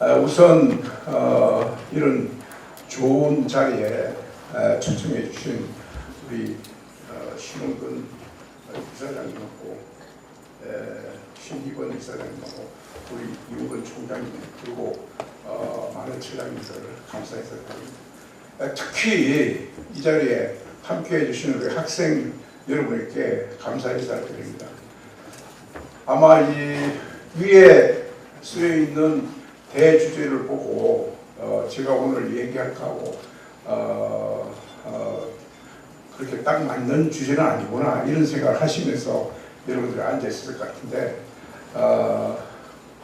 우선 이런 좋은 자리에 초청해 주신 우리 신홍근 이사장님하고 신희권 이사장님하고 우리 이우건 총장님 그리고 많은 처장님들 감사해서 드립니다. 특히 이 자리에 함께해 주시는 우리 학생 여러분께 감사 인사를 드립니다. 아마 이 위에 쓰여 있는 대주제를 보고 제가 오늘 얘기할까 하고 그렇게 딱 맞는 주제는 아니구나 이런 생각을 하시면서 여러분들이 앉아 있을 것 같은데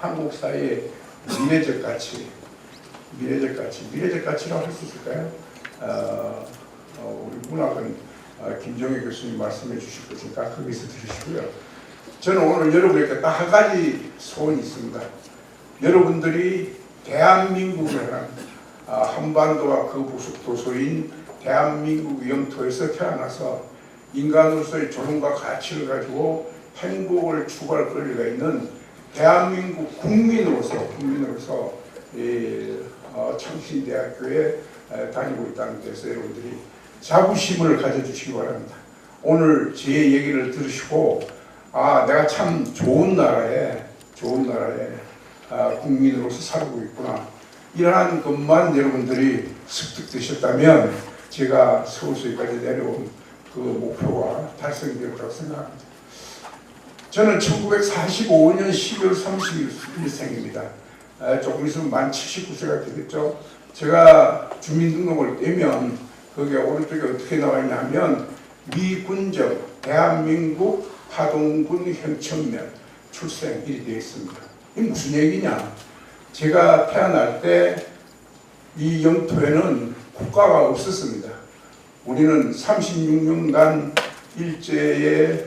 한국 사회의 미래적 가치라고 할 수 있을까요? 우리 문학은 김종희 교수님 말씀해 주실 거니까 거기서 들으시고요. 저는 오늘 여러분에게 딱 한 가지 소원이 있습니다. 여러분들이 대한민국이라는 한반도와 그 부속도서인 대한민국 영토에서 태어나서 인간으로서의 존엄과 가치를 가지고 행복을 추구할 권리가 있는 대한민국 국민으로서 창신대학교에 다니고 있다는 데서 여러분들이 자부심을 가져주시기 바랍니다. 오늘 제 얘기를 들으시고 내가 참 좋은 나라에 국민으로서 살고 있구나 이러한 것만 여러분들이 습득되셨다면 제가 서울서까지 내려온 그 목표가 달성될 거라고 생각합니다. 저는 1945년 12월 31일생입니다. 조금 있으면 만 79세가 되겠죠. 제가 주민등록을 떼면 거기에 오른쪽에 어떻게 나와 있냐면 미군정 대한민국 하동군 현천면 출생일이 되어 있습니다. 이게 무슨 얘기냐? 제가 태어날 때 이 영토에는 국가가 없었습니다. 우리는 36년간 일제에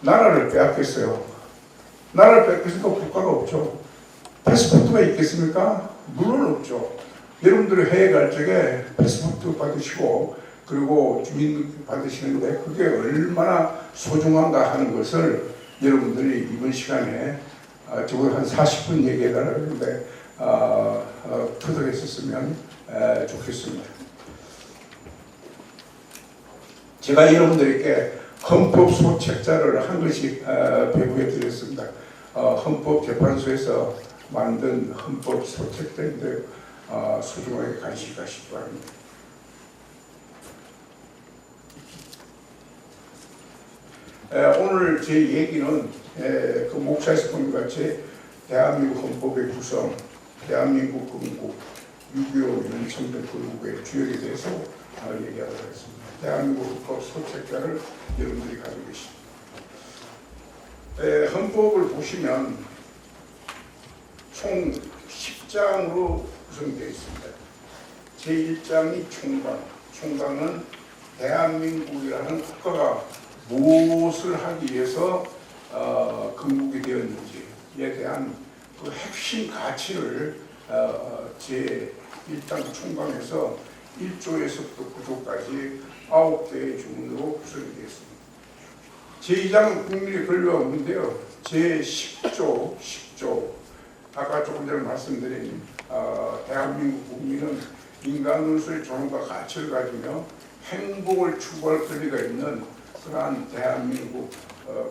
나라를 빼앗겼어요. 나라를 뺏겼으니까 국가가 없죠. 패스포트가 있겠습니까? 물론 없죠. 여러분들이 해외 갈 적에 패스포트 받으시고 그리고 주민등록 받으시는데 그게 얼마나 소중한가 하는 것을 여러분들이 이번 시간에 적어도 한 40분 얘기해달라고 했는데 터득했었으면 좋겠습니다. 제가 여러분들에게 헌법 소책자를 한 것씩 배부해 드렸습니다. 헌법재판소에서 만든 헌법 소책자인데 소중하게 간직하시기 바랍니다. 오늘 제 얘기는 그 목차에서 본 것 같이 대한민국 헌법의 구성, 대한민국 건국, 6.25 윤천벽 건국의 주역에 대해서 얘기하도록 하겠습니다. 대한민국 헌법 소책자를 여러분들이 가지고 계십니다. 헌법을 보시면 총 10장으로 구성되어 있습니다. 제1장이 총강은 대한민국이라는 국가가 무엇을 하기 위해서 건국이 되었는지에 대한 그 핵심 가치를 제1장 총강에서 1조에서부터 9조까지 9개의 조문으로 구성이 되어 있습니다. 제2장은 국민의 권리가 없는데요. 제10조 아까 조금 전에 말씀드린 대한민국 국민은 인간으로서의 존엄과 가치를 가지며 행복을 추구할 권리가 있는 그러한 대한민국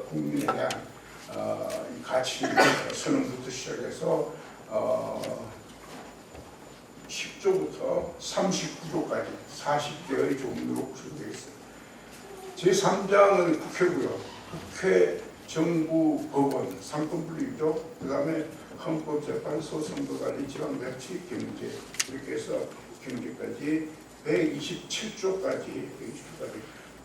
국민에 대한 이 가치 선언부터 시작해서 10조부터 39조까지 40개의 조문으로 구성되어 있습니다. 제3장은 국회고요. 국회, 정부, 법원, 삼권 분립이죠. 그 다음에 헌법재판소, 선거관리, 지방자치, 경제 이렇게 해서 경제까지 127조까지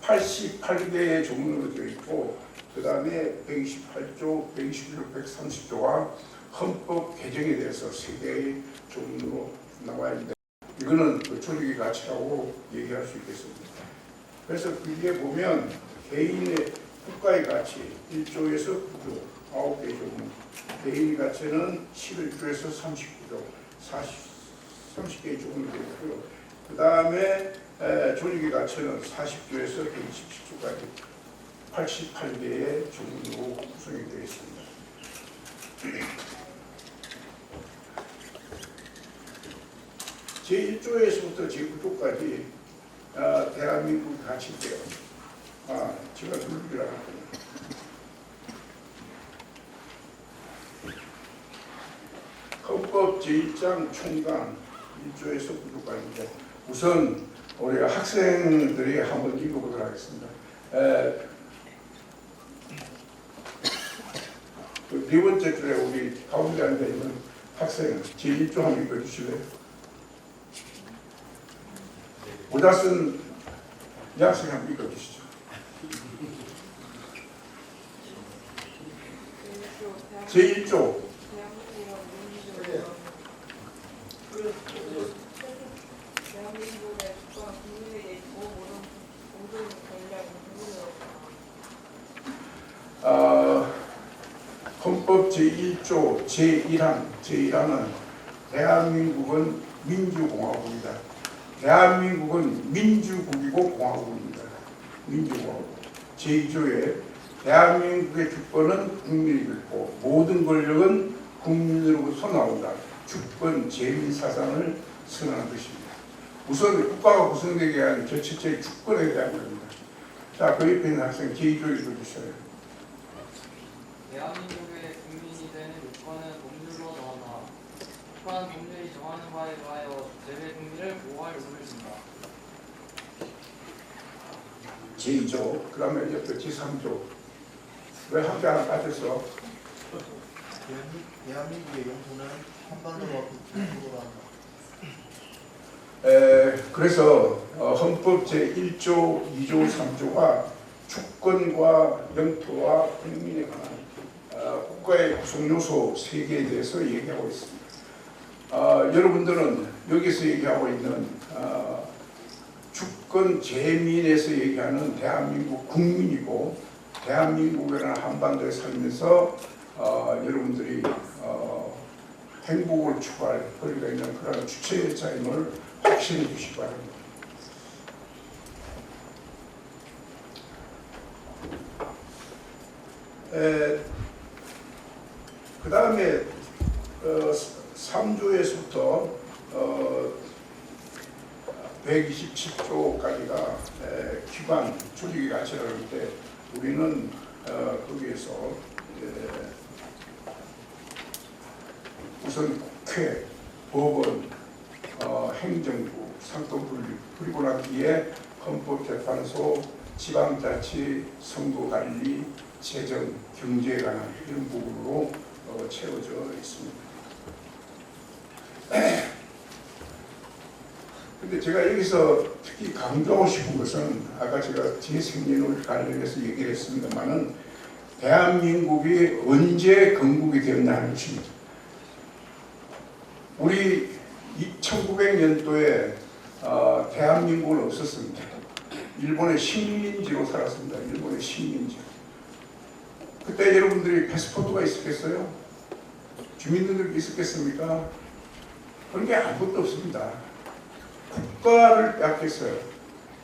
88개의 조문으로 되어 있고 그 다음에 128조, 121조, 130조와 헌법 개정에 대해서 3개의 조문으로 나와 있는데 이거는 그 조직의 가치라고 얘기할 수 있겠습니다. 그래서 여기에 보면 개인의 국가의 가치 1조에서 9조 9개 조문, 개인의 가치는 11조에서 39조 30개의 조문이 되어 있고요. 그 다음에 조직의 가치는 40조에서 127조까지 88개의 조문으로 구성이 되어 있습니다. 제1조에서부터 제9조까지 대한민국이 갇힐게요. 제가 누르기라 할거예요. 헌법 제1장 총강 1조에서 9조까지인데 우선 우리 학생들이 한번 읽어보도록 하겠습니다. 네 번째 줄에 우리 가운데 앉아있는 학생 제1조 한번 읽어주실래요? 모자 쓴 학생 한번 읽어주시죠. 제1조 대한민국의 주권 국민에게 있고 모든 공동 권력은 국민으로부터 헌법 제1조 제1항은 대한민국은 민주공화국이다. 대한민국은 민주국이고 공화국입니다. 민주공화국. 제2조에 대한민국의 주권은 국민이 있고 모든 권력은 국민으로부터 나온다. 주권 재민 사상을 선언한 것입니다. 우선 국가가 구성되게 한 절체적인 주권에 대한 겁니다. 자, 그 옆에 있는 학생 제2조 읽어주셔요. 대한민국의 국민이 되는 요건은 법률로 정한다. 또한 법률이 정하는 바에 대하여 재외 국민을 보호할 의무를 준다. 제2조, 그 다음에 옆에 제3조. 왜 함께 하나 빠졌어? 대한민국의 영토는 한반도와 북한으로 한다. 그래서 헌법 제1조, 2조, 3조가 주권과 영토와 국민에 관한 국가의 구성 요소 3개에 대해서 얘기하고 있습니다. 여러분들은 여기서 얘기하고 있는 주권 재민에서 얘기하는 대한민국 국민이고 대한민국이라는 한반도에 살면서 여러분들이 행복을 추구할 권리가 있는 그런 주체자임을 확신해 주시기 바랍니다. 그 다음에 3조에서부터 127조까지가 기관 조직의 가치라고 할 때 우리는 거기에서 우선 국회, 법원, 행정부, 상권분립 그리고 난 뒤에 헌법재판소, 지방자치, 선거관리, 재정, 경제에 관한 이런 부분으로 채워져 있습니다. 근데 제가 여기서 특히 강조하고 싶은 것은 아까 제가 제 생년을 관련해서 얘기를 했습니다만은 대한민국이 언제 건국이 되었냐는 것입니다. 우리 1900년도에 대한민국은 없었습니다. 일본의 식민지로 살았습니다. 일본의 식민지. 그때 여러분들이 패스포트가 있었겠어요? 주민등록이 있었겠습니까? 그런 게 아무것도 없습니다. 국가를 빼앗겼어요.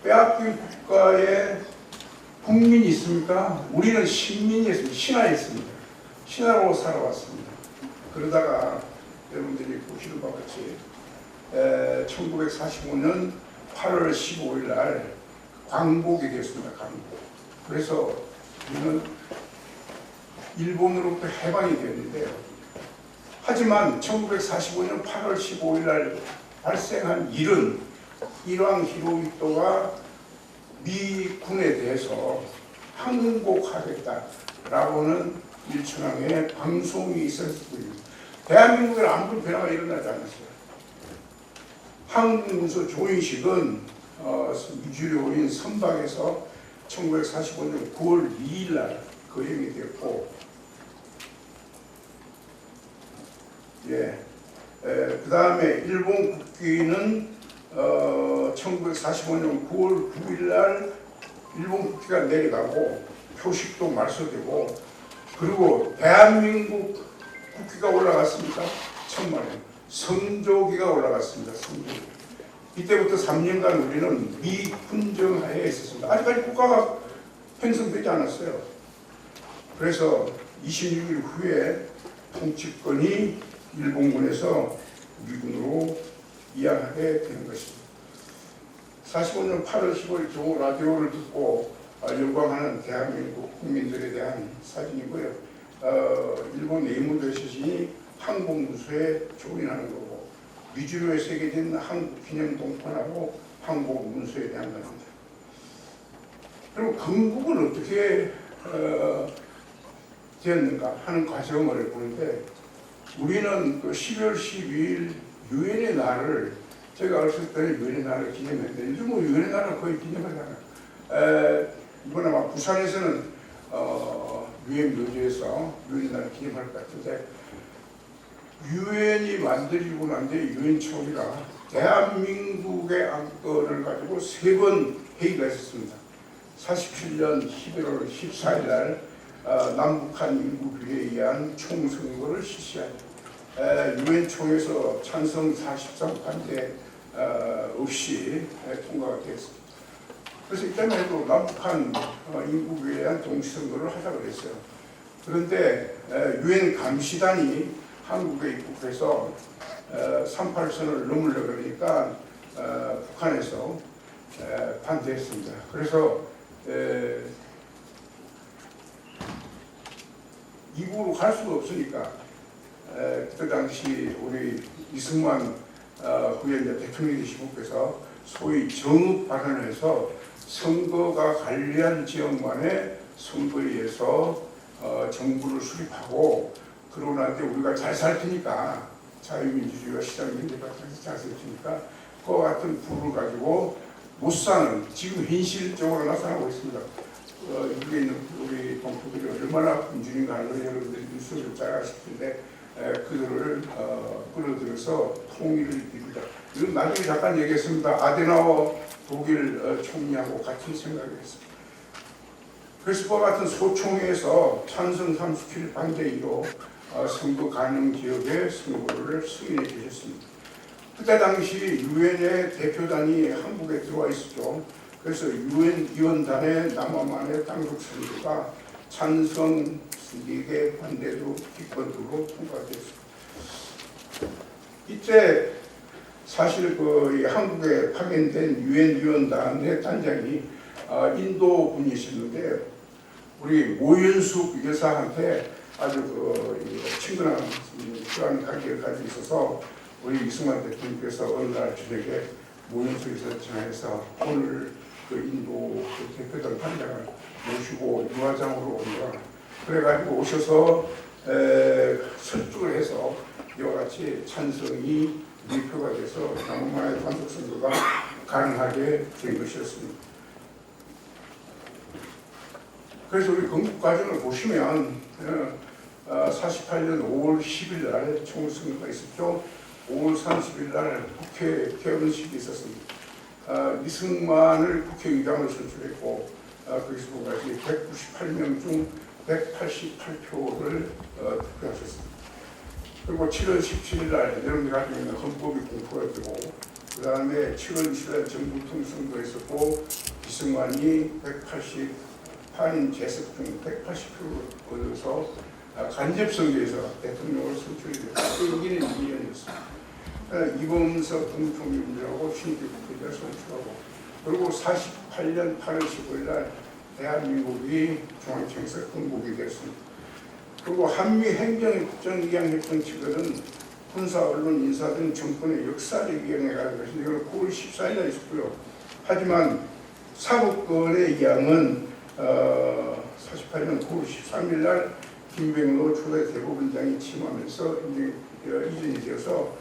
빼앗긴 국가에 국민이 있습니까? 우리는 식민이었습니다. 신하였습니다. 신하로 살아왔습니다. 그러다가 여러분들이 보시는 바와 같이 1945년 8월 15일 날 광복이 됐습니다. 광복. 그래서 우리는 일본으로부터 해방이 되었는데요. 하지만 1945년 8월 15일 날 발생한 일은 일왕 히로히토가 미군에 대해서 항복하겠다라고는 일천왕의 방송이 있었을 뿐입니다. 대한민국에 아무런 변화가 일어나지 않았어요. 한국문서 조인식은 미주료인 선박에서 1945년 9월 2일 날 거행이 되었고, 그 다음에 일본 국기는 1945년 9월 9일 날 일본 국기가 내려가고 표식도 말소되고, 그리고 대한민국 국기가 올라갔습니다. 천만에 성조기가 올라갔습니다. 성조기. 이때부터 3년간 우리는 미군정하에 있었습니다. 아직까지 국가가 형성되지 않았어요. 그래서 26일 후에 통치권이 일본군에서 미군으로 이양하게 되는 것입니다. 45년 8월 10일 조 라디오를 듣고 열광하는 대한민국 국민들에 대한 사진이고요. 일본 외무대 시신이 항복문서에 조인하는 거고 위주로에 새겨진 한국 기념 동판하고 항복 문서에 대한 겁니다. 그럼 건국은 어떻게 되었는가 하는 과정을 보는데 우리는 그 12월 12일 유엔의 날을 제가 어렸을 때 유엔의 날을 기념했는데 요즘 뭐 유엔의 날을 거의 기념하잖아요. 이번에 아마 부산에서는 유엔 묘지에서 유엔의 날을 기념할 것 같은데 유엔이 만들어지고 난 뒤에 유엔 총회가 대한민국의 안건을 가지고 3번 회의가 있었습니다. 47년 11월 14일 날 남북한 인구비에 의한 총선거를 실시하죠. 유엔 총회에서 찬성 43 반대 없이 통과가 됐습니다. 그래서 이때만 해도 남북한 인구비에 의한 동시선거를 하자고 했어요. 그런데 유엔 감시단이 한국에 입국해서 38선을 넘으려고 그러니까 북한에서 반대했습니다. 그래서 이국으로 갈 수가 없으니까 그때 당시 우리 이승만 후에 대통령이 시국에서 소위 정읍 발언을 해서 선거가 관리한 지역만의 선거에서 정부를 수립하고 그러고 나서 우리가 잘 살 테니까 자유민주주의와 시장민주주의가 잘 살 테니까 그와 같은 부를 가지고 못 사는 지금 현실적으로 나타나고 있습니다. 여기 있는 우리 동포들이 얼마나 굶주린가 하는 걸 여러분들이 뉴스를 잘 아실 텐데 그들을 끌어들여서 통일을 이루자. 이건 나중에 잠깐 얘기했습니다. 아데나워 독일 총리하고 같은 생각을 했습니다. 그래서 그와 같은 소총회에서 찬성 37 반대 2로 선거 가능 지역의 선거를 승인해 주셨습니다. 그때 당시 유엔의 대표단이 한국에 들어와 있었죠. 그래서 유엔 위원단의 남아만의 단독 선거가 찬성 4개 반대도 기권으로 통과됐습니다. 이때 사실 그 한국에 파견된 유엔 위원단의 단장이 인도 분이셨는데 우리 모윤숙 여사한테 아주 친근한 그런 관계를 가지고 있어서 우리 이승만 대통령께서 어느 날 저녁에 모윤숙 여사 전화해서 오늘 그 인도 그 대표단 단장을 모시고 유화장으로 온다. 그래가지고 오셔서 설득을 해서 이와 같이 찬성이 밀표가 돼서 남북만의 단독 선거가 가능하게 된 것이었습니다. 그래서 우리 건국 과정을 보시면 48년 5월 10일 날 총선거가 있었죠. 5월 30일 날 국회 개원식이 있었습니다. 이승만을 국회의장으로 선출했고 거기서 보가지 198명 중 188표를 득표하셨습니다. 그리고 7월 17일 날 여러분들 가지고 있는 헌법이 공포가 되고 그 다음에 7월 20일 날 정부통 선거가 있었고 이승만이 188인 재석 중 180표를 얻어서 간접 선거에서 대통령을 선출했습니다. 여기는 2년이었습니다. 이범석 국무총리하고 신규 국회의장을 선출하고 그리고 48년 8월 15일 날 대한민국이 중앙청에서 건국이 됐습니다. 그리고 한미 행정국정이양협정 측은 군사, 언론, 인사 등 정권의 역사적 이양에 관한 것인데 이걸 9월 14일 날 있었고요. 하지만 사법권의 이양은 48년 9월 13일 날 김병로 초대 대법원장이 취임하면서 이전이 되어서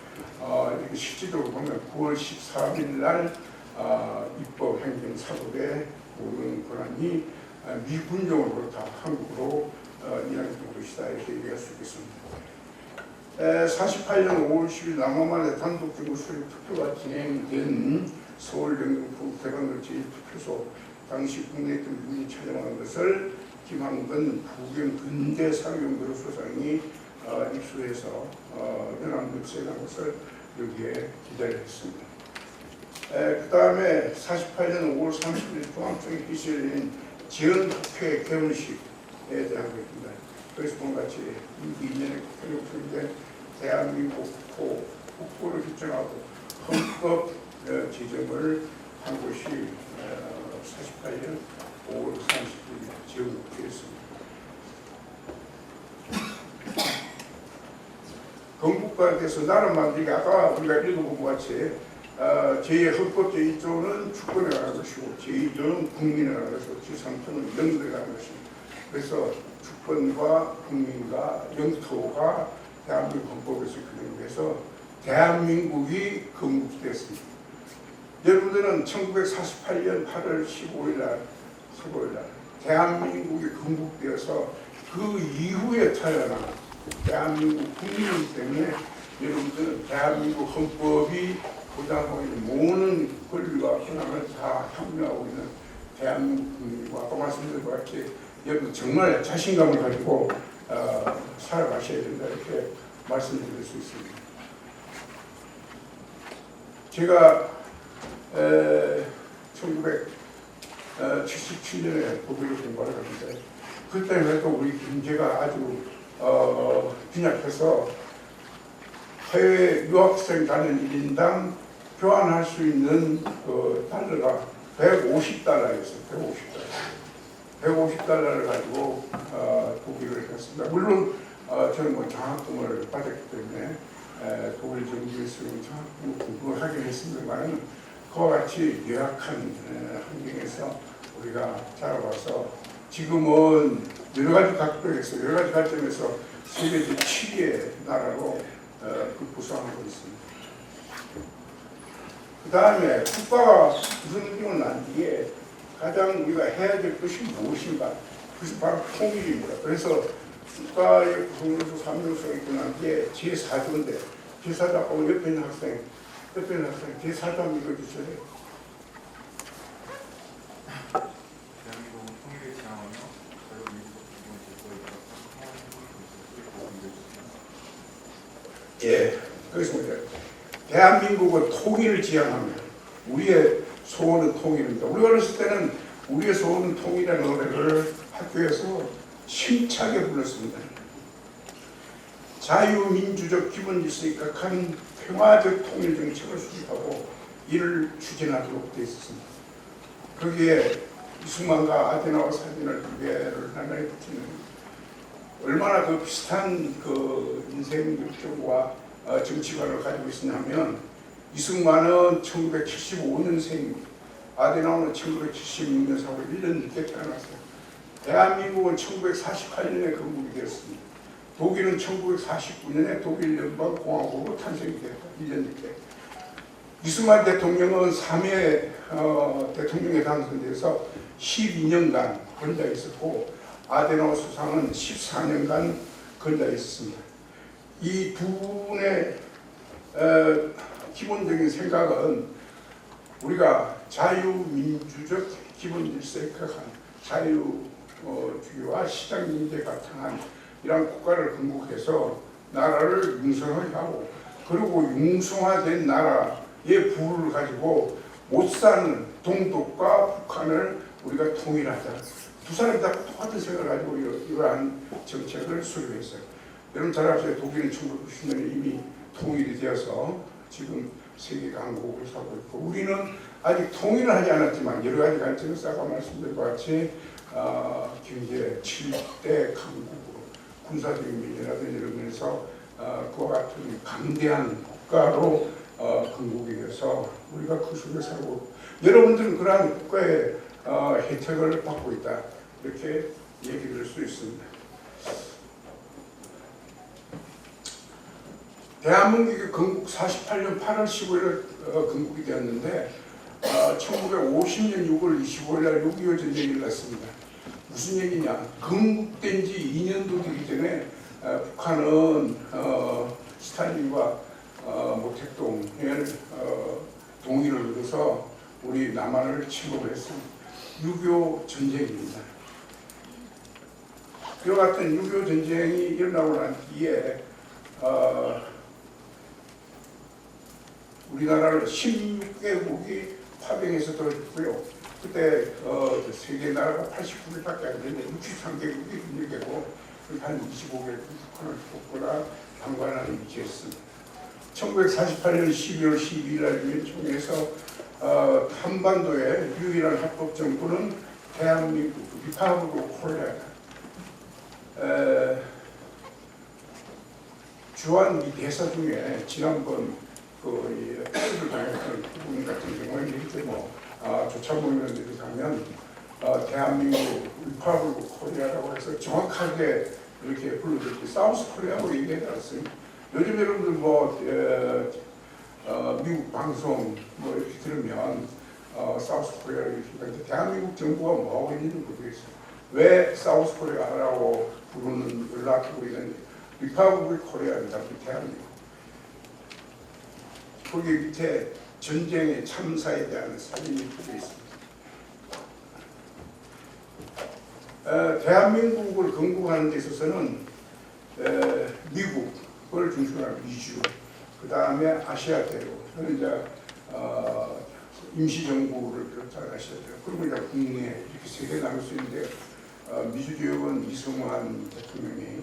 이렇게 실질적으로 보면 9월 13일 날 입법, 행정, 사법의 모든 권한이 미군정으로 다 한국으로 이양된 것이다 이렇게 얘기할 수 있겠습니다. 48년 5월 10일 남아만의 단독적으로 수립 투표가 진행된 서울 영등포 대관을 제1투표소 당시 국내에 있던 미군이 찾아간 것을 김한근 부경 근대사령부로 소장이 입수해서 연합뉴스에 난 것을 여기에 기다렸습니다. 그 다음에 48년 5월 30일 중앙총회 기시열린 지연국회 개원식에 대한 것입니다. 그래서 본 같이 임기 2년의 국회를 풀된 대한민국 국보를 결정하고 헌법 제정을 한 것이 48년 5월 30일 제정되었습니다. 건국과에 대해서 나라 만들기 아까 우리가 읽어본 것 같이 제1헌법 제1조는 주권에 관한 것이고 제2조는 국민에 관한 것이고 제3조는 영토에 관한 것입니다. 그래서 주권과 국민과 영토가 대한민국 헌법에서 규정돼서 대한민국이 건국됐습니다. 여러분들은 1948년 8월 15일 대한민국이 건국되어서 그 이후에 태어난 대한민국 국민이기 때문에 여러분들은 대한민국 헌법이 보장하고 있는 모든 권리와 권한을 다 향유하고 있는 대한민국 국민이고 아까 말씀드린 것 같이 여러분 정말 자신감을 가지고 살아가셔야 된다 이렇게 말씀드릴 수 있습니다. 제가 1977년에 독일을 공부하러 갔는데 그때는 해도 우리 경제가 아주 빈약해서 해외 유학생 가는 1인당 교환할 수 있는 그 달러가 150달러였어요. 150달러를 가지고 독일을 갔습니다. 물론 저는 뭐 장학금을 받았기 때문에 독일 정부에서 장학금을 공부를 하긴 했습니다만 그와 같이 열악한 환경에서 우리가 자라와서 지금은 여러 가지 각도에서 여러 가지 관점에서 세계 제7위의 나라로 부상하고 있습니다. 그 다음에 국가가 무슨 느낌을 난 뒤에 가장 우리가 해야 될 것이 무엇인가? 그것이 바로 통일입니다. 그래서 국가의 구성으로서 사명성이 있고 난 뒤에 제4조인데 제4조 옆에 있는 학생 제4조 한번 읽어주세요. 대한민국은 통일을 지향하며 자유민주적 기본 질서에 따라 예, 그렇습니다. 대한민국은 통일을 지향하며 우리의 소원은 통일입니다. 우리가 어렸을 때는 우리의 소원은 통일이라는 노래를 학교에서 힘차게 불렀습니다. 자유민주적 기본 질서에 입각한 평화적 통일 정책을 수립하고 이를 추진하도록 되어 있었습니다. 거기에 이승만과 아데나워 사진을 두 개를 하나에 붙이는 얼마나 그 비슷한 그 인생 역정과 정치관을 가지고 있었냐면 이승만은 1975년생입니다. 아데나워는 1976년생으로 1년 늦게 태어났어요. 대한민국은 1948년에 건국이 되었습니다. 독일은 1949년에 독일 연방공화국으로 탄생이 됐다. 1년 늦게. 이승만 대통령은 3회 대통령에 당선돼서 12년간 권좌에 있었고 아데나워 수상은 14년간 권좌에 있었습니다. 이 두 분의 기본적인 생각은 우리가 자유민주적 기본 질서에 입각한 자유주의와 시장경제 바탕한 이런 국가를 건국해서 나라를 융성하게 하고 그리고 융성화된 나라의 부를 가지고 못 사는 동독과 북한을 우리가 통일하자. 두 사람이 다 똑같은 생각을 가지고 이러한 정책을 수립했어요. 여러분 잘 아시죠? 독일은 1990년에 이미 통일이 되어서 지금 세계 강국을 사고 있고 우리는 아직 통일을 하지 않았지만 여러 가지 관점에서 아까 말씀드린 것 같이 경제 7대 강국으로 군사적인 면이라든지 이런 면에서 그와 같은 강대한 국가로 건국이 돼서 우리가 그 속에 살고 여러분들은 그러한 국가의 혜택을 받고 있다 이렇게 얘기를 할 수 있습니다. 대한민국이 건국 48년 8월 15일 건국이 되었는데 1950년 6월 25일 날 6.25 전쟁이 일어났습니다. 무슨 얘기냐? 건국된 지 2년도 되기 전에 북한은 스탈린과 모택동을 동의를 얻어서 우리 남한을 침공을 했습니다. 6.25 전쟁입니다. 그와 같은 6.25 전쟁이 일어나고 난 뒤에 우리나라를 16개국이 파병해서 들어줬고요. 그때 세계 나라가 89개밖에 안 되는데 63개국이 분열되고 한 25개국 북한을 돕거나 방관하는 위치였습니다. 1948년 12월 12일 날 유엔 총회에서 한반도의 유일한 합법 정부는 대한민국 리파블릭 코리아다. 주한 이 대사 중에 지난번 그 패스를 당했던 부분 같은 경우에는 이렇게 조차모임원들이 가면 대한민국 리파블릭 코리아라고 해서 정확하게 이렇게 불러들고 사우스 코리아라고 얘기해놨어요. 요즘 여러분들 미국 방송 이렇게 들으면 사우스 코리아를 이렇게 하는데 대한민국 정부가 뭐 하고 있는지 모르겠어요. 왜 사우스 코리아라고 부르는 연락하고 있는 리파블릭 코리아입니다. 대한민국. 거기 밑에 전쟁의 참사에 대한 사진이 붙어 있습니다. 대한민국을 건국하는 데 있어서는 미국을 중심으로 미주, 그 다음에 아시아 대륙, 저는 이제 임시정부를 잘 아시아 대륙, 그리고 이제 국내 이렇게 세 개 나눌 수 있는데 미주 지역은 이승만 대통령이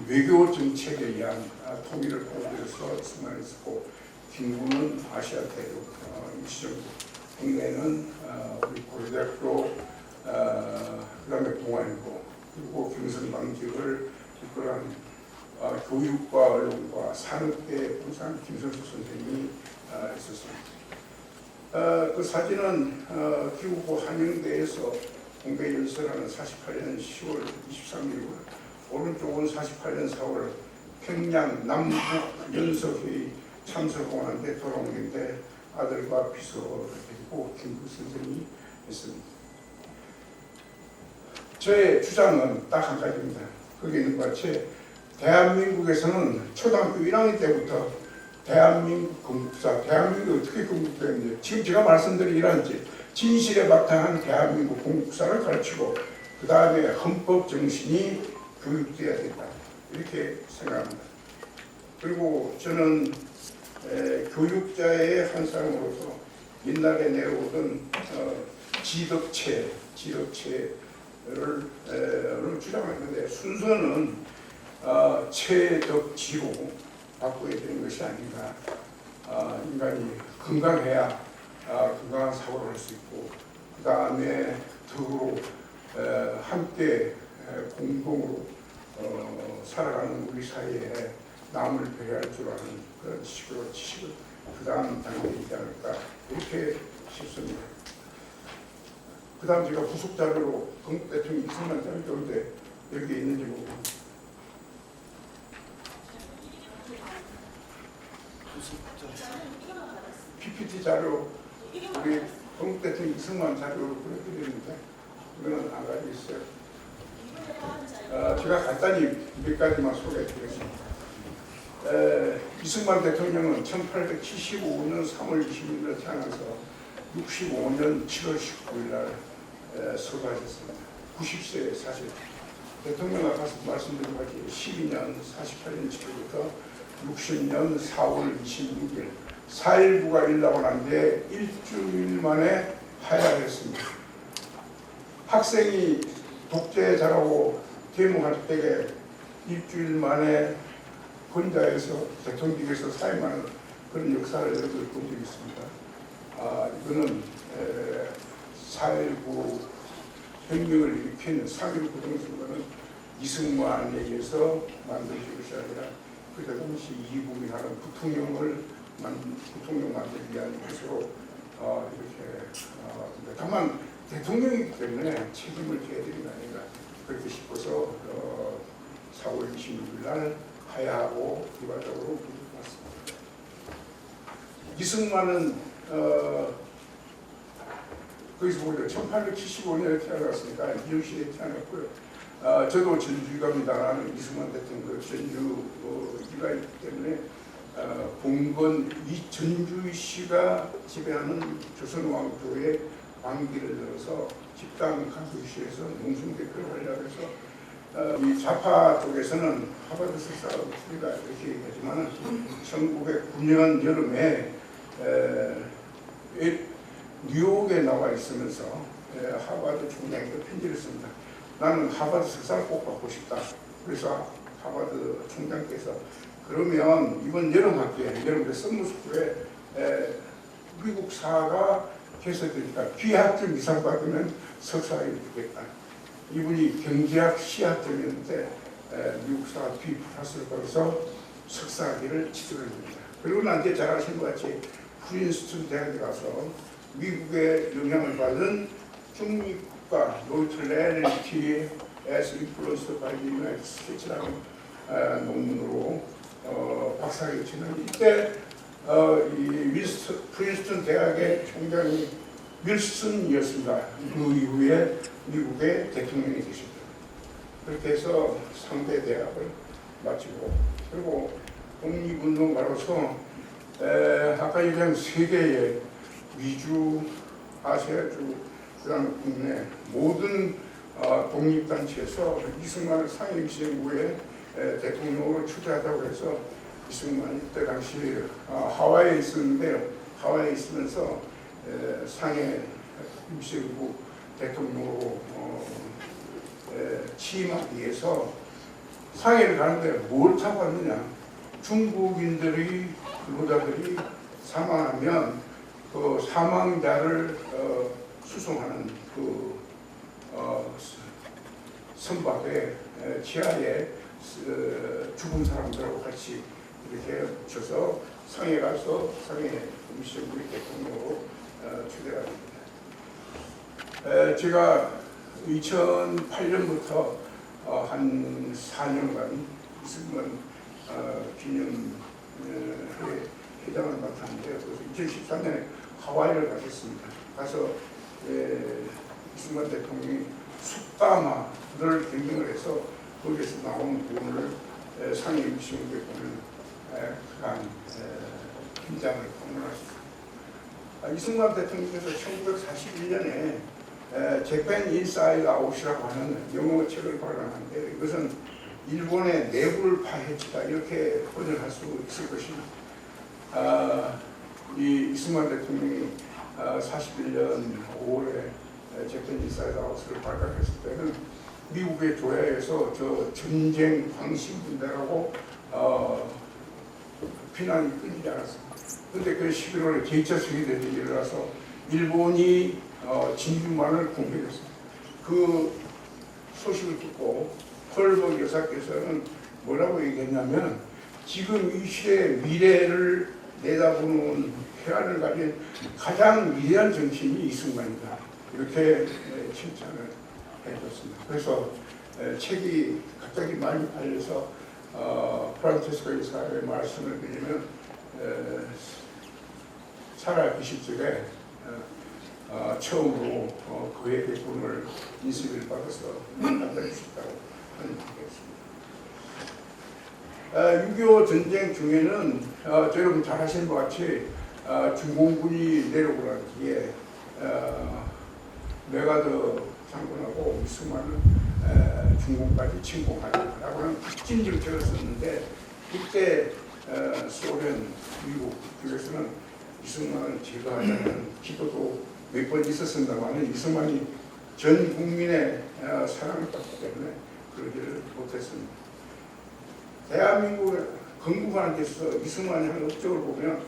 외교 정책에 의한 통일을 보고해서 승만했었고, 김구는 아시아 대륙 임시정부, 국내는 우리 고려대학교, 그다음에 동아일보, 그리고 경선방직을 이끌어가는 교육과 언론과 산업계 부산 김선수 선생님이 있었습니다. 그 사진은 기후보 한영대에서 공개 연설하는 48년 10월 23일, 오른쪽은 48년 4월 평양 남북 연석회의 참석하는데 돌아오는데 아들과 비서를 데리고 김구 선생님이 있습니다. 저의 주장은 딱 한 가지입니다. 거기에 있는 것 같이 대한민국에서는 초등학교 1학년 때부터 대한민국 건국사, 대한민국이 어떻게 건국되는지, 지금 제가 말씀드린 이런 진실에 바탕한 대한민국 건국사를 가르치고 그 다음에 헌법 정신이 교육돼야 된다, 이렇게 생각합니다. 그리고 저는 교육자의 한 사람으로서 옛날에 내려오던 지덕체를 주장하는데 순서는 체덕지로 바꿔야 되는 것이 아닌가. 인간이 건강해야 건강한 사고를 할 수 있고, 그 다음에 덕으로 함께 공동으로 살아가는 우리 사이에 남을 배려할 줄 아는 그런 지식을 그 다음 단계에 있지 않을까, 이렇게 싶습니다. 그 다음 제가 후속 자료로 건국 대통령 이승만 자료인데 여기에 있는지 모르겠습니다. PPT 자료, 우리 건국 대통령 이승만 자료로 보내드리는데 이거는 안 가지고 있어요. 제가 간단히 몇 가지만 소개해드리겠습니다. 이승만 대통령은 1875년 3월 20일에 태어나서 65년 7월 19일 날 서거하셨습니다. 90세에 사실 대통령 아까 말씀드린 것같이 12년 48년 7월부터 60년 4월 26일 4.19가 일어나고 난 뒤에 일주일 만에 하야했습니다. 학생이 독재자라고 계몽할 때에 일주일 만에 권좌에서 대통령께서 사임하는 그런 역사를 여러분 본 적이 있습니다. 이거는 4.19 혁명을 일으킨 3.1 부정선거는 이승만에 의해서 만들어진 것이 아니라 그 당시 이국이라는 부통령 만들기 위한 것으로 이렇게 다만 대통령이기 때문에 책임을 져야 되는 게 아닌가 그렇게 싶어서 4월 26일 날 하야하고 일괄적으로 முடி습니다. 이승만은 거기서 보니까 1875년에 태어났으니까 이영시에 태어났고요. 저도 전주갑니다라는 이승만 대통령 전주가 있기 때문에 봉건 이 전주시가 지배하는 조선왕조의 왕기를 열어서 집단 강수시에서 농성대표를 하려고 해서 이 좌파 쪽에서는 하버드 석사가 이렇게 얘기하지만 1909년 여름에 뉴욕에 나와 있으면서 하버드 총장에게 편지를 씁니다. 나는 하버드 석사를 꼭 받고 싶다. 그래서 하버드 총장께서 그러면 이번 여름 학기에 여름에 썸머스쿨에 미국사가 개설되니까 귀학점 이상 받으면 석사에 되겠다. 이분이 경제학 시학점이었는데 미국사가 B 플러스를 받아서 석사학위를 취득을 합니다. 그리고 나한테 잘 아시는 것 같이 프린스턴 대학에 가서 미국의 영향을 받은 중립국가 노틀레리티 as influenced by the United States라는 논문으로 박사학위를 취득했는데 이때 프린스턴 대학의 총장이 윌슨이었습니다. 그 이후에 미국의 대통령이 되셨다. 그렇게 해서 상대 대학을 마치고 그리고 독립운동가로서 아까 얘기한 세계의 미주, 아시아주, 그다음에 국내 모든 독립단체에서 이승만을 상임시행부에 대통령으로 추대하다고 해서 이승만이 그때 당시 하와이에 있었는데 하와이에 있으면서 상해 임시정부 대통령으로 취임하기 위해서 상해를 가는데 뭘 타고 왔느냐? 중국인들이 근로자들이 사망하면 그 사망자를 수송하는 그 선박에 지하에 죽은 사람들하고 같이 이렇게 붙여서 상해 가서 상해 임시정부 대통령으로 추대가 됩니다. 제가 2008년부터 한 4년간 이승만 기념회 회장을 맡았는데 그래서 2013년에 하와이를 갔었습니다. 가서 이승만 대통령이 숫다마를 경영을 해서 거기에서 나온 돈을 상해 임시정부에 보낸 그간 현장을 방문했습니다. 이승만 대통령께서 1941년에 재팬 인사이드 아웃이라고 하는 영어 책을 발간하는데 이것은 일본의 내부를 파헤치다 이렇게 번역할 수 있을 것입니다. 이 이승만 대통령이 41년 5월에 재팬 인사이드 아웃을 발간했을 때는 미국의 조야에서 저 전쟁 광신분대라고 비난이 끊이지 않았습니다. 그런데 그 11월에 제2차 세계대전이 일어나서 일본이 진주만을 공격했습니다. 그 소식을 듣고 콜버 여사께서는 뭐라고 얘기했냐면 지금 이 시대의 미래를 내다보는 해안을 가진 가장 위대한 정신이 이승만이다. 이렇게 칭찬을 해줬습니다. 그래서 책이 갑자기 많이 팔려서 프란체스코 여사의 말씀을 드리면 살아계실 적에 처음으로 그에게 돈을 인수를 받아서 받아주셨다고 하는 얘기였습니다. 6.25 전쟁 중에는 여러분 잘 아시는 것 같이 중공군이 내려오고 난 뒤에 메가더 장군하고 이승만은 중공까지 침공하라고 하는 확진 정책을 썼는데 그때 소련, 미국 쪽에서는 이승만을 제거하자는 기도도 몇 번 있었습니다만 이승만이 전 국민의 사랑을 받기 때문에 그러지를 못했습니다. 대한민국 건국하는 데서 이승만이 한 업적을 보면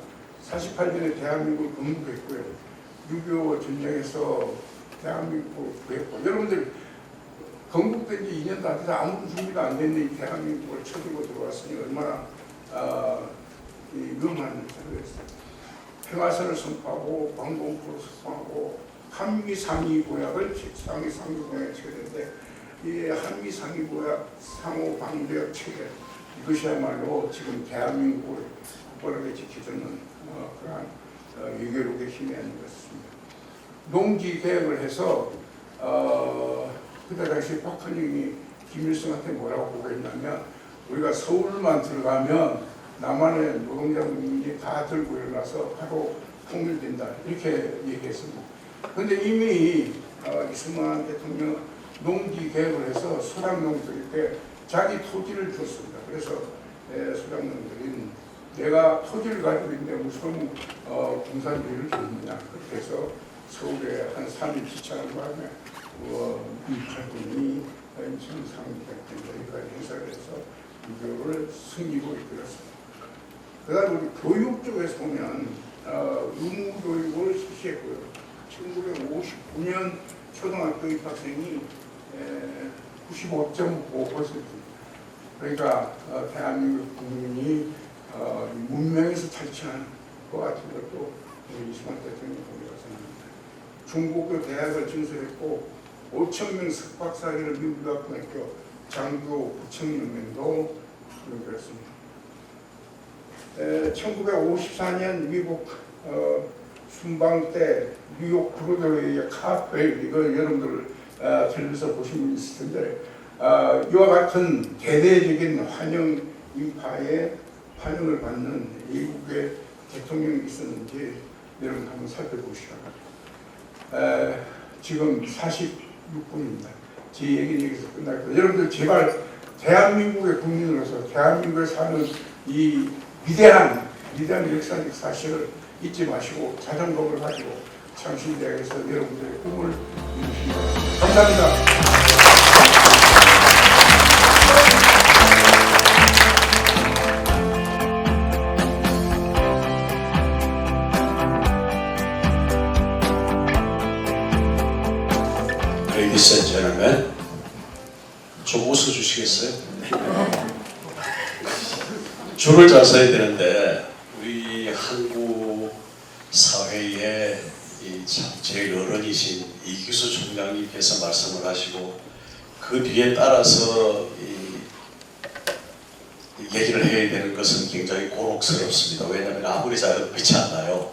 48년에 대한민국을 건국했고요. 6.25 전쟁에서 대한민국을 구했고 여러분들 건국된 지 2년도 안 돼서 아무 준비가 안 됐는데 이 대한민국을 쳐들고 들어왔으니 얼마나 위험한 일이었어요. 평화선을 선포하고 광복을 선포하고 한미 상의보약을 체결했는데 이 한미 상의보약 상호 방위력 체결 이것이야말로 지금 대한민국을 굳건하게 지켜주는 그러한 외교력의 힘이 아닌 것 같습니다. 농지 계획을 해서 그때 당시 박헌영이 김일성한테 뭐라고 보고했냐면 우리가 서울만 들어가면 남한의 노동자 농민이 다 들고 일어나서 바로 통일된다 이렇게 얘기했습니다. 그런데 이미 이승만 대통령 농지 계획을 해서 소작농들에게 자기 토지를 줬습니다. 그래서 소작농들은 내가 토지를 가지고 있는데 무슨 공산주의를 줬느냐 그렇게 해서 서울에 한 3일 지체하는 바람에 이 활동이 인천상대까지 행사를 해서 이거를 승리로 이끌었습니다. 그다음 우리 교육 쪽에서 보면 의무 교육을 실시했고요. 1959년 초등학교 입학생이 95.5%입니다. 그러니까 대한민국 국민이 문명에서 탈취하는 것 같은 것도 우리 이승만 대통령이 보내고 생각합니다. 중고교 대학을 증설했고 5,000명 석박사학위를 미국대학교 장교 9,000명도 그렇습니다. 1954년 미국 순방 때 뉴욕 브로드웨이의 카페 이걸 여러분들 텔레비에서 보신 분 있을 텐데 이와 같은 대대적인 환영 인파의 환영을 받는 미국의 대통령이 있었는지 여러분 한번 살펴보시기 바랍니다. 지금 46분입니다. 제 얘기는 여기서 끝날 거예요. 여러분들 제발 대한민국의 국민으로서 대한민국에 사는 이 위대한 역사적 사실을 잊지 마시고 자존감을 가지고 창신대학에서 여러분들의 꿈을 이루시기 바랍니다. 감사합니다. Ladies and gentlemen, 좀 웃어주시겠어요? 줄을 잘 서야 되는데 우리 한국 사회의 참 제일 어른이신 이규수 총장님께서 말씀을 하시고 그 뒤에 따라서 얘기를 해야 되는 것은 굉장히 곤혹스럽습니다. 왜냐하면 아무리 잘해도 끝이 안 나요.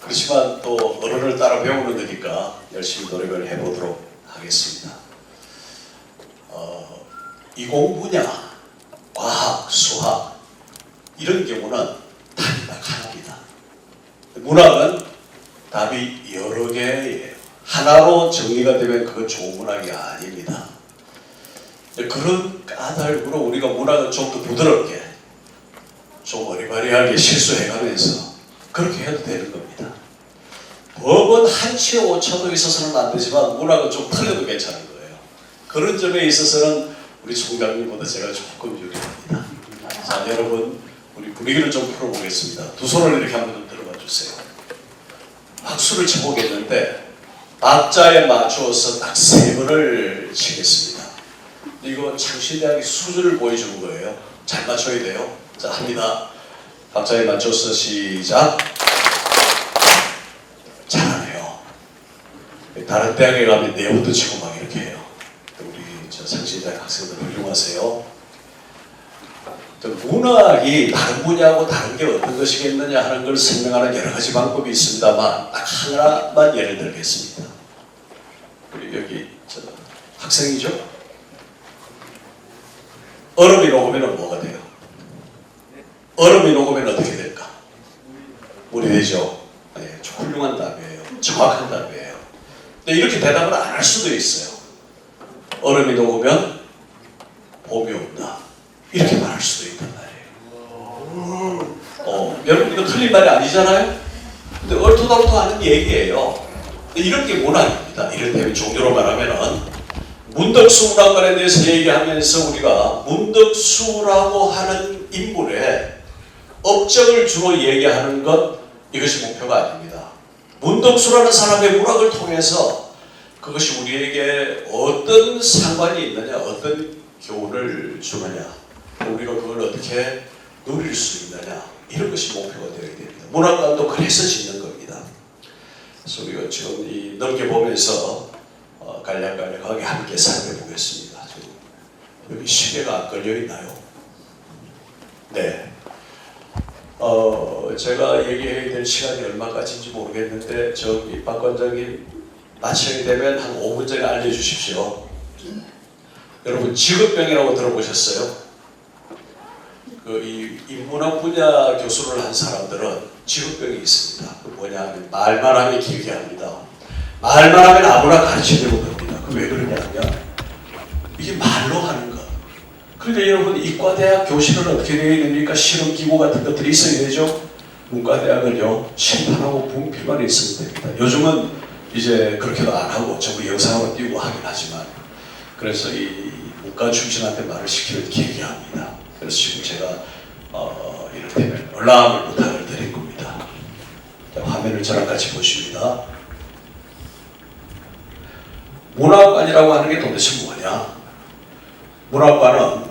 그렇지만 또 어른을 따라 배우는 거니까 열심히 노력을 해보도록 하겠습니다. 이공 분야, 과학, 수학 이런 경우는 답이 딱 하나입니다. 문학은 답이 여러 개예요. 하나로 정리가 되면 그건 좋은 문학이 아닙니다. 그런 까닭으로 우리가 문학은 좀 더 부드럽게, 좀 어리바리하게 실수해가면서 그렇게 해도 되는 겁니다. 법은 한치의 오차도 있어서는 안 되지만 문학은 좀 틀려도 괜찮은 거예요. 그런 점에 있어서는 우리 총장님보다 제가 조금 유리합니다. 자, 여러분 우리 분위기를 좀 풀어보겠습니다. 두 손을 이렇게 한번 좀 들어봐 주세요. 박수를 쳐보겠는데 박자에 맞추어서 딱 3번을 치겠습니다. 이거 창신대학의 수준을 보여주는 거예요. 잘 맞춰야 돼요. 자, 합니다. 박자에 맞춰서 시작. 잘하네요. 다른 대학에 가면 4부터 치고 막 이렇게 해요. 우리 저 창신대학 학생들 훌륭하세요. 문학이 다른 분야하고 다른 게 어떤 것이겠느냐 하는 걸 설명하는 여러 가지 방법이 있습니다만 딱 하나만 예를 들겠습니다. 우리 여기 저 학생이죠? 얼음이 녹으면 뭐가 돼요? 얼음이 녹으면 어떻게 될까? 물이 되죠? 네, 훌륭한 답이에요. 정확한 답이에요. 근데 이렇게 대답을 안 할 수도 있어요. 얼음이 녹으면 봄이 온다. 이렇게 말할 수도 있단 말이에요. 여러분 이거 틀린 말이 아니잖아요? 근데 얼토당토 하는 얘기예요. 근데 이런 게 문학입니다. 이를테면 종교로 말하면은 문덕수 문학관에 대해서 얘기하면서 우리가 문덕수라고 하는 인물의 업적을 주로 얘기하는 것 이것이 목표가 아닙니다. 문덕수라는 사람의 문학을 통해서 그것이 우리에게 어떤 상관이 있느냐, 어떤 교훈을 주느냐, 우리가 그걸 어떻게 누릴 수 있느냐 이런 것이 목표가 되어야 됩니다. 문학관도 그래서 짓는 겁니다. 그래서 우리가 지금 이 넘겨보면서 간략간략하게 함께 살펴보겠습니다. 여기 시계가 안 걸려 있나요? 네. 제가 얘기해야 될 시간이 얼마까지인지 모르겠는데 저기 박 관장님 마치게 되면 한 5분 전에 알려주십시오. 여러분 직업병이라고 들어보셨어요? 이 인문학 분야 교수를 한 사람들은 직업병이 있습니다. 그 뭐냐 하면 말만 하면 길게 합니다. 말만 하면 아무나 가르치려고 합니다. 그 왜 그러냐면 이게 말로 하는 것. 그러니까 여러분 이과대학 교실은 어떻게 되어 있습니까? 실험기구 같은 것들이 있어야 되죠. 문과대학은요 심판하고 분필만 있으면 됩니다. 요즘은 이제 그렇게도 안 하고 전부 영상으로 띄우고 하긴 하지만 그래서 이 문과 출신한테 말을 시키면 길게 합니다. 그래서 지금 제가 이를테면 얼람을 부탁을 드린 겁니다. 자, 화면을 저랑 같이 보십니다. 문학관이라고 하는 게 도대체 뭐냐? 문학관은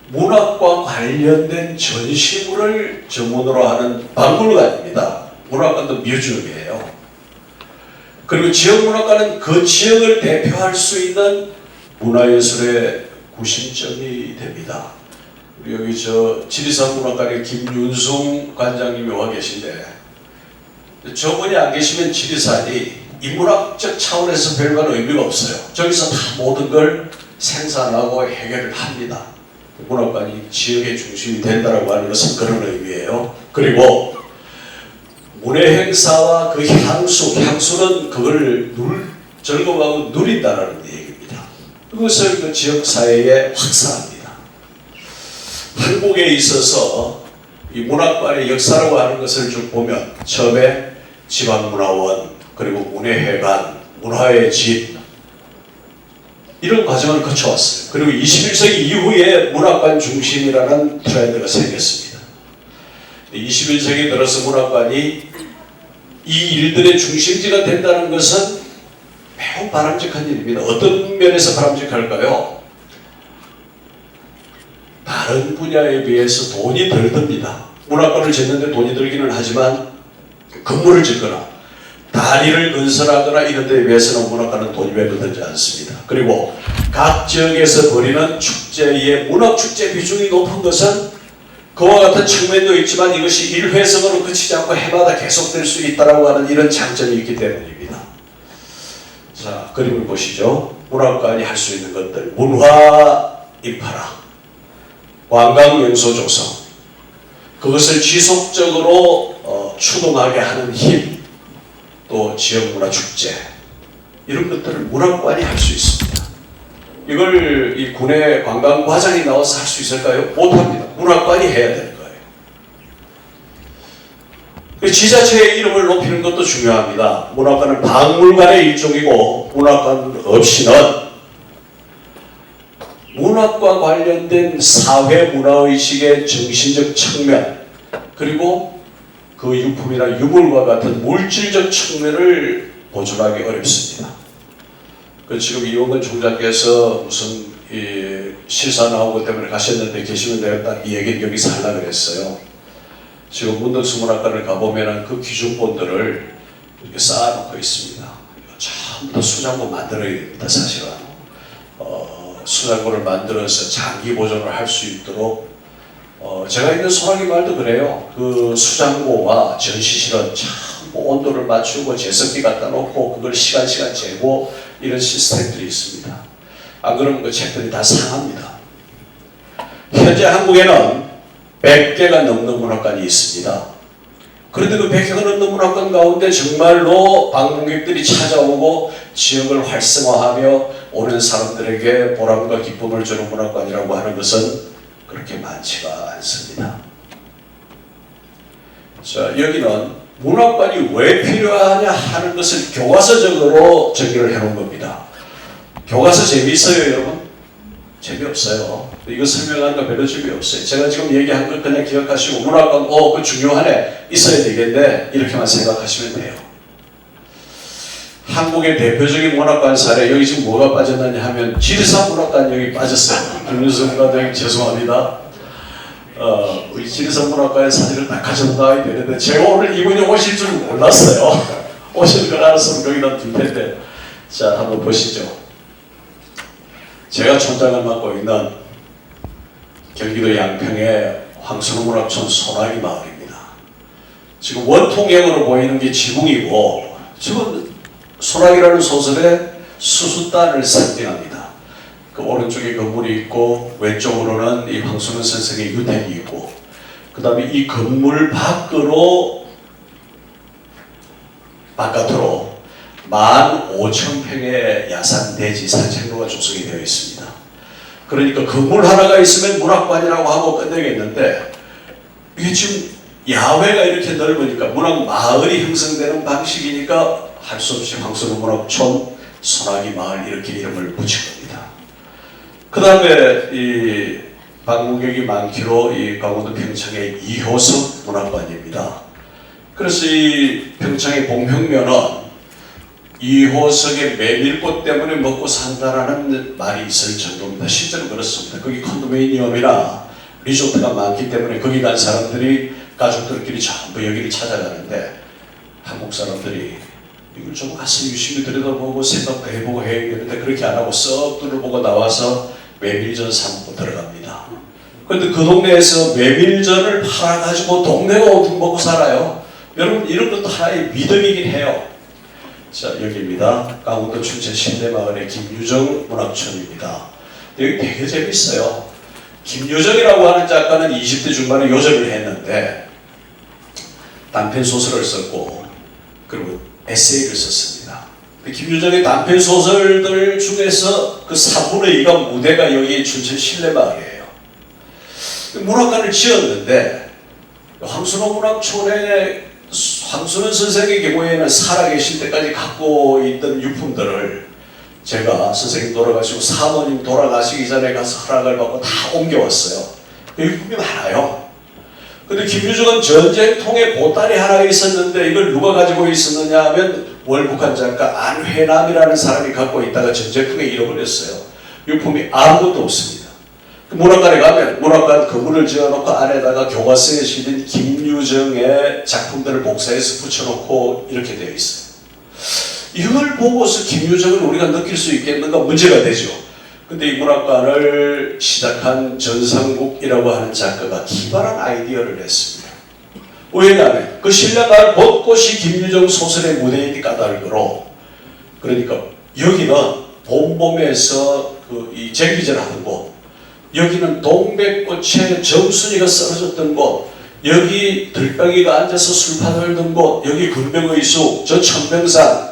문학과 관련된 전시물을 전문으로 하는 박물관입니다. 문학관도 뮤지엄이에요. 그리고 지역문학관은 그 지역을 대표할 수 있는 문화예술의 구심점이 됩니다. 우리 여기 지리산 문학관에 김윤승 관장님이 와 계신데, 저분이 안 계시면 지리산이 인문학적 차원에서 별반 의미가 없어요. 저기서 다 모든 걸 생산하고 해결을 합니다. 문학관이 지역의 중심이 된다라고 하는 것은 그런 의미예요. 그리고 문화 행사와 그 향수는 그걸 즐거워하고 누린다라는 얘기입니다. 그것을 그 지역 사회에 확산합니다. 한국에 있어서 이 문학관의 역사라고 하는 것을 쭉 보면 처음에 지방문화원, 그리고 문예회관, 문화의 집, 이런 과정을 거쳐왔어요. 그리고 21세기 이후에 문학관 중심이라는 트렌드가 생겼습니다. 21세기 들어서 문학관이 이 일들의 중심지가 된다는 것은 매우 바람직한 일입니다. 어떤 면에서 바람직할까요? 다른 분야에 비해서 돈이 덜 듭니다. 문학관을 짓는데 돈이 들기는 하지만 건물을 짓거나 다리를 건설하거나 이런 데에 비해서는 문학관은 돈이 별로 들지 않습니다. 그리고 각 지역에서 벌이는 축제의 문학축제 비중이 높은 것은 그와 같은 측면도 있지만 이것이 일회성으로 그치지 않고 해마다 계속될 수 있다고 하는 이런 장점이 있기 때문입니다. 자, 그림을 보시죠. 문학관이 할 수 있는 것들, 문화 인프라, 관광 명소 조성, 그것을 지속적으로 추동하게 하는 힘, 또 지역문화 축제, 이런 것들을 문학관이 할 수 있습니다. 이걸 이 군의 관광과장이 나와서 할 수 있을까요? 못합니다. 문학관이 해야 되는 거예요. 지자체의 이름을 높이는 것도 중요합니다. 문학관은 박물관의 일종이고, 문학관 없이는 문학과 관련된 사회 문화의식의 정신적 측면, 그리고 그 유품이나 유물과 같은 물질적 측면을 보존하기 어렵습니다. 지금 이용근 총장께서 무슨 실사 나온 것 때문에 가셨는데 계시면 내가 딱 이 얘기를 여기서 하려고 그랬어요. 지금 문덕수 문학관을 가보면 그 기준본들을 이렇게 쌓아놓고 있습니다. 전부 다 수장고 만들어야 됩니다, 사실은. 수장고를 만들어서 장기 보존을 할 수 있도록 제가 있는 소나기 마을도 그래요. 그 수장고와 전시실은 참 온도를 맞추고 제습기 갖다 놓고 그걸 시간 재고 이런 시스템들이 있습니다. 안 그러면 그 책들이 다 상합니다. 현재 한국에는 100개가 넘는 문학관이 있습니다. 그런데 그 100개가 넘는 문학관 가운데 정말로 방문객들이 찾아오고 지역을 활성화하며 오는 사람들에게 보람과 기쁨을 주는 문학관이라고 하는 것은 그렇게 많지가 않습니다. 자, 여기는 문학관이 왜 필요하냐 하는 것을 교과서적으로 정의를 해놓은 겁니다. 교과서 재미있어요, 여러분? 재미없어요. 이거 설명하는 거 별로 재미없어요. 제가 지금 얘기한 걸 그냥 기억하시고 문학관, 그거 중요하네, 있어야 되겠네, 이렇게만 생각하시면 돼요. 한국의 대표적인 문학관 사례, 여기 지금 뭐가 빠졌느냐 하면 지리산 문학관 여기 빠졌어요. 김윤승 과장님 죄송합니다. 우리 지리산 문학관의 사진을 다 가져가야 되는데 제가 오늘 이분이 오실 줄 몰랐어요. 오실 걸 알았으면 거기다 둘 텐데. 자, 한번 보시죠. 제가 촌장을 맡고 있는 경기도 양평의 황선문학촌 소나기 마을입니다. 지금 원통형으로 보이는 게 지붕이고, 지금 소나기라는 소설의 수수단을 상징합니다. 그 오른쪽에 건물이 있고 왼쪽으로는 이 황순원 선생의 유택이 있고, 그 다음에 이 건물 바깥으로 15,000평의 야산 대지 산책로가 조성이 되어 있습니다. 그러니까 건물 하나가 있으면 문학관이라고 하고 끝내겠는데, 이게 지금 야외가 이렇게 넓으니까 문학 마을이 형성되는 방식이니까 할 수 없이 황선원 문학촌 소나기 마을 이렇게 이름을 붙인 겁니다. 그 다음에 이 방문객이 많기로 이 강원도 평창의 이효석 문학관입니다. 그래서 이 평창의 봉평면은 이효석의 메밀꽃 때문에 먹고 산다라는 말이 있을 정도입니다. 실제로 그렇습니다. 거기 컨도미니엄이나 리조트가 많기 때문에 거기 간 사람들이 가족들끼리 전부 여기를 찾아가는데 한국 사람들이 이걸 좀 가서 유심히 들여다보고 생각도 해보고 해야겠는데 그렇게 안 하고 썩 둘러보고 나와서 메밀전 사 먹고 들어갑니다. 그런데 그 동네에서 메밀전을 팔아가지고 동네가 어떻게 먹고 살아요? 여러분 이런 것도 하나의 믿음이긴 해요. 자 여기입니다. 강원도 춘천 신대마을의 김유정 문학촌입니다. 여기 되게 재밌어요. 김유정이라고 하는 작가는 20대 중반에 요절을 했는데 단편 소설을 썼고 그리고 에세이를 썼습니다. 김유정의 단편 소설들 중에서 그 3분의 2가 무대가 여기 춘천 신대마을이에요. 문학관을 지었는데 황순호 문학촌에 황순원 선생의 경우에는 살아계실 때까지 갖고 있던 유품들을 제가 선생님 돌아가시고 사모님 돌아가시기 전에 가서 허락을 받고 다 옮겨왔어요. 그 유품이 많아요. 근데 김유정은 전쟁통에 보따리 하나 있었는데 이걸 누가 가지고 있었느냐 하면 월북한 작가 안회남이라는 사람이 갖고 있다가 전쟁통에 잃어버렸어요. 유품이 아무것도 없습니다. 문학관에 가면 문학관 건물을 지어놓고 안에다가 교과서에 실린 김유정의 작품들을 복사해서 붙여놓고 이렇게 되어 있어요. 이걸 보고서 김유정을 우리가 느낄 수 있겠는가 문제가 되죠. 근데 이 문학관을 시작한 전상국이라고 하는 작가가 기발한 아이디어를 냈습니다. 왜냐하면 그 신라마을 곳곳이 김유정 소설의 무대이니 까닭으로 그러니까 여기는 봄봄에서 이 쟁기질 하던 곳 여기는 동백꽃에 정순이가 쓰러졌던 곳, 여기 들병이가 앉아서 술판을 든 곳, 여기 금병의 숲, 저 천명산,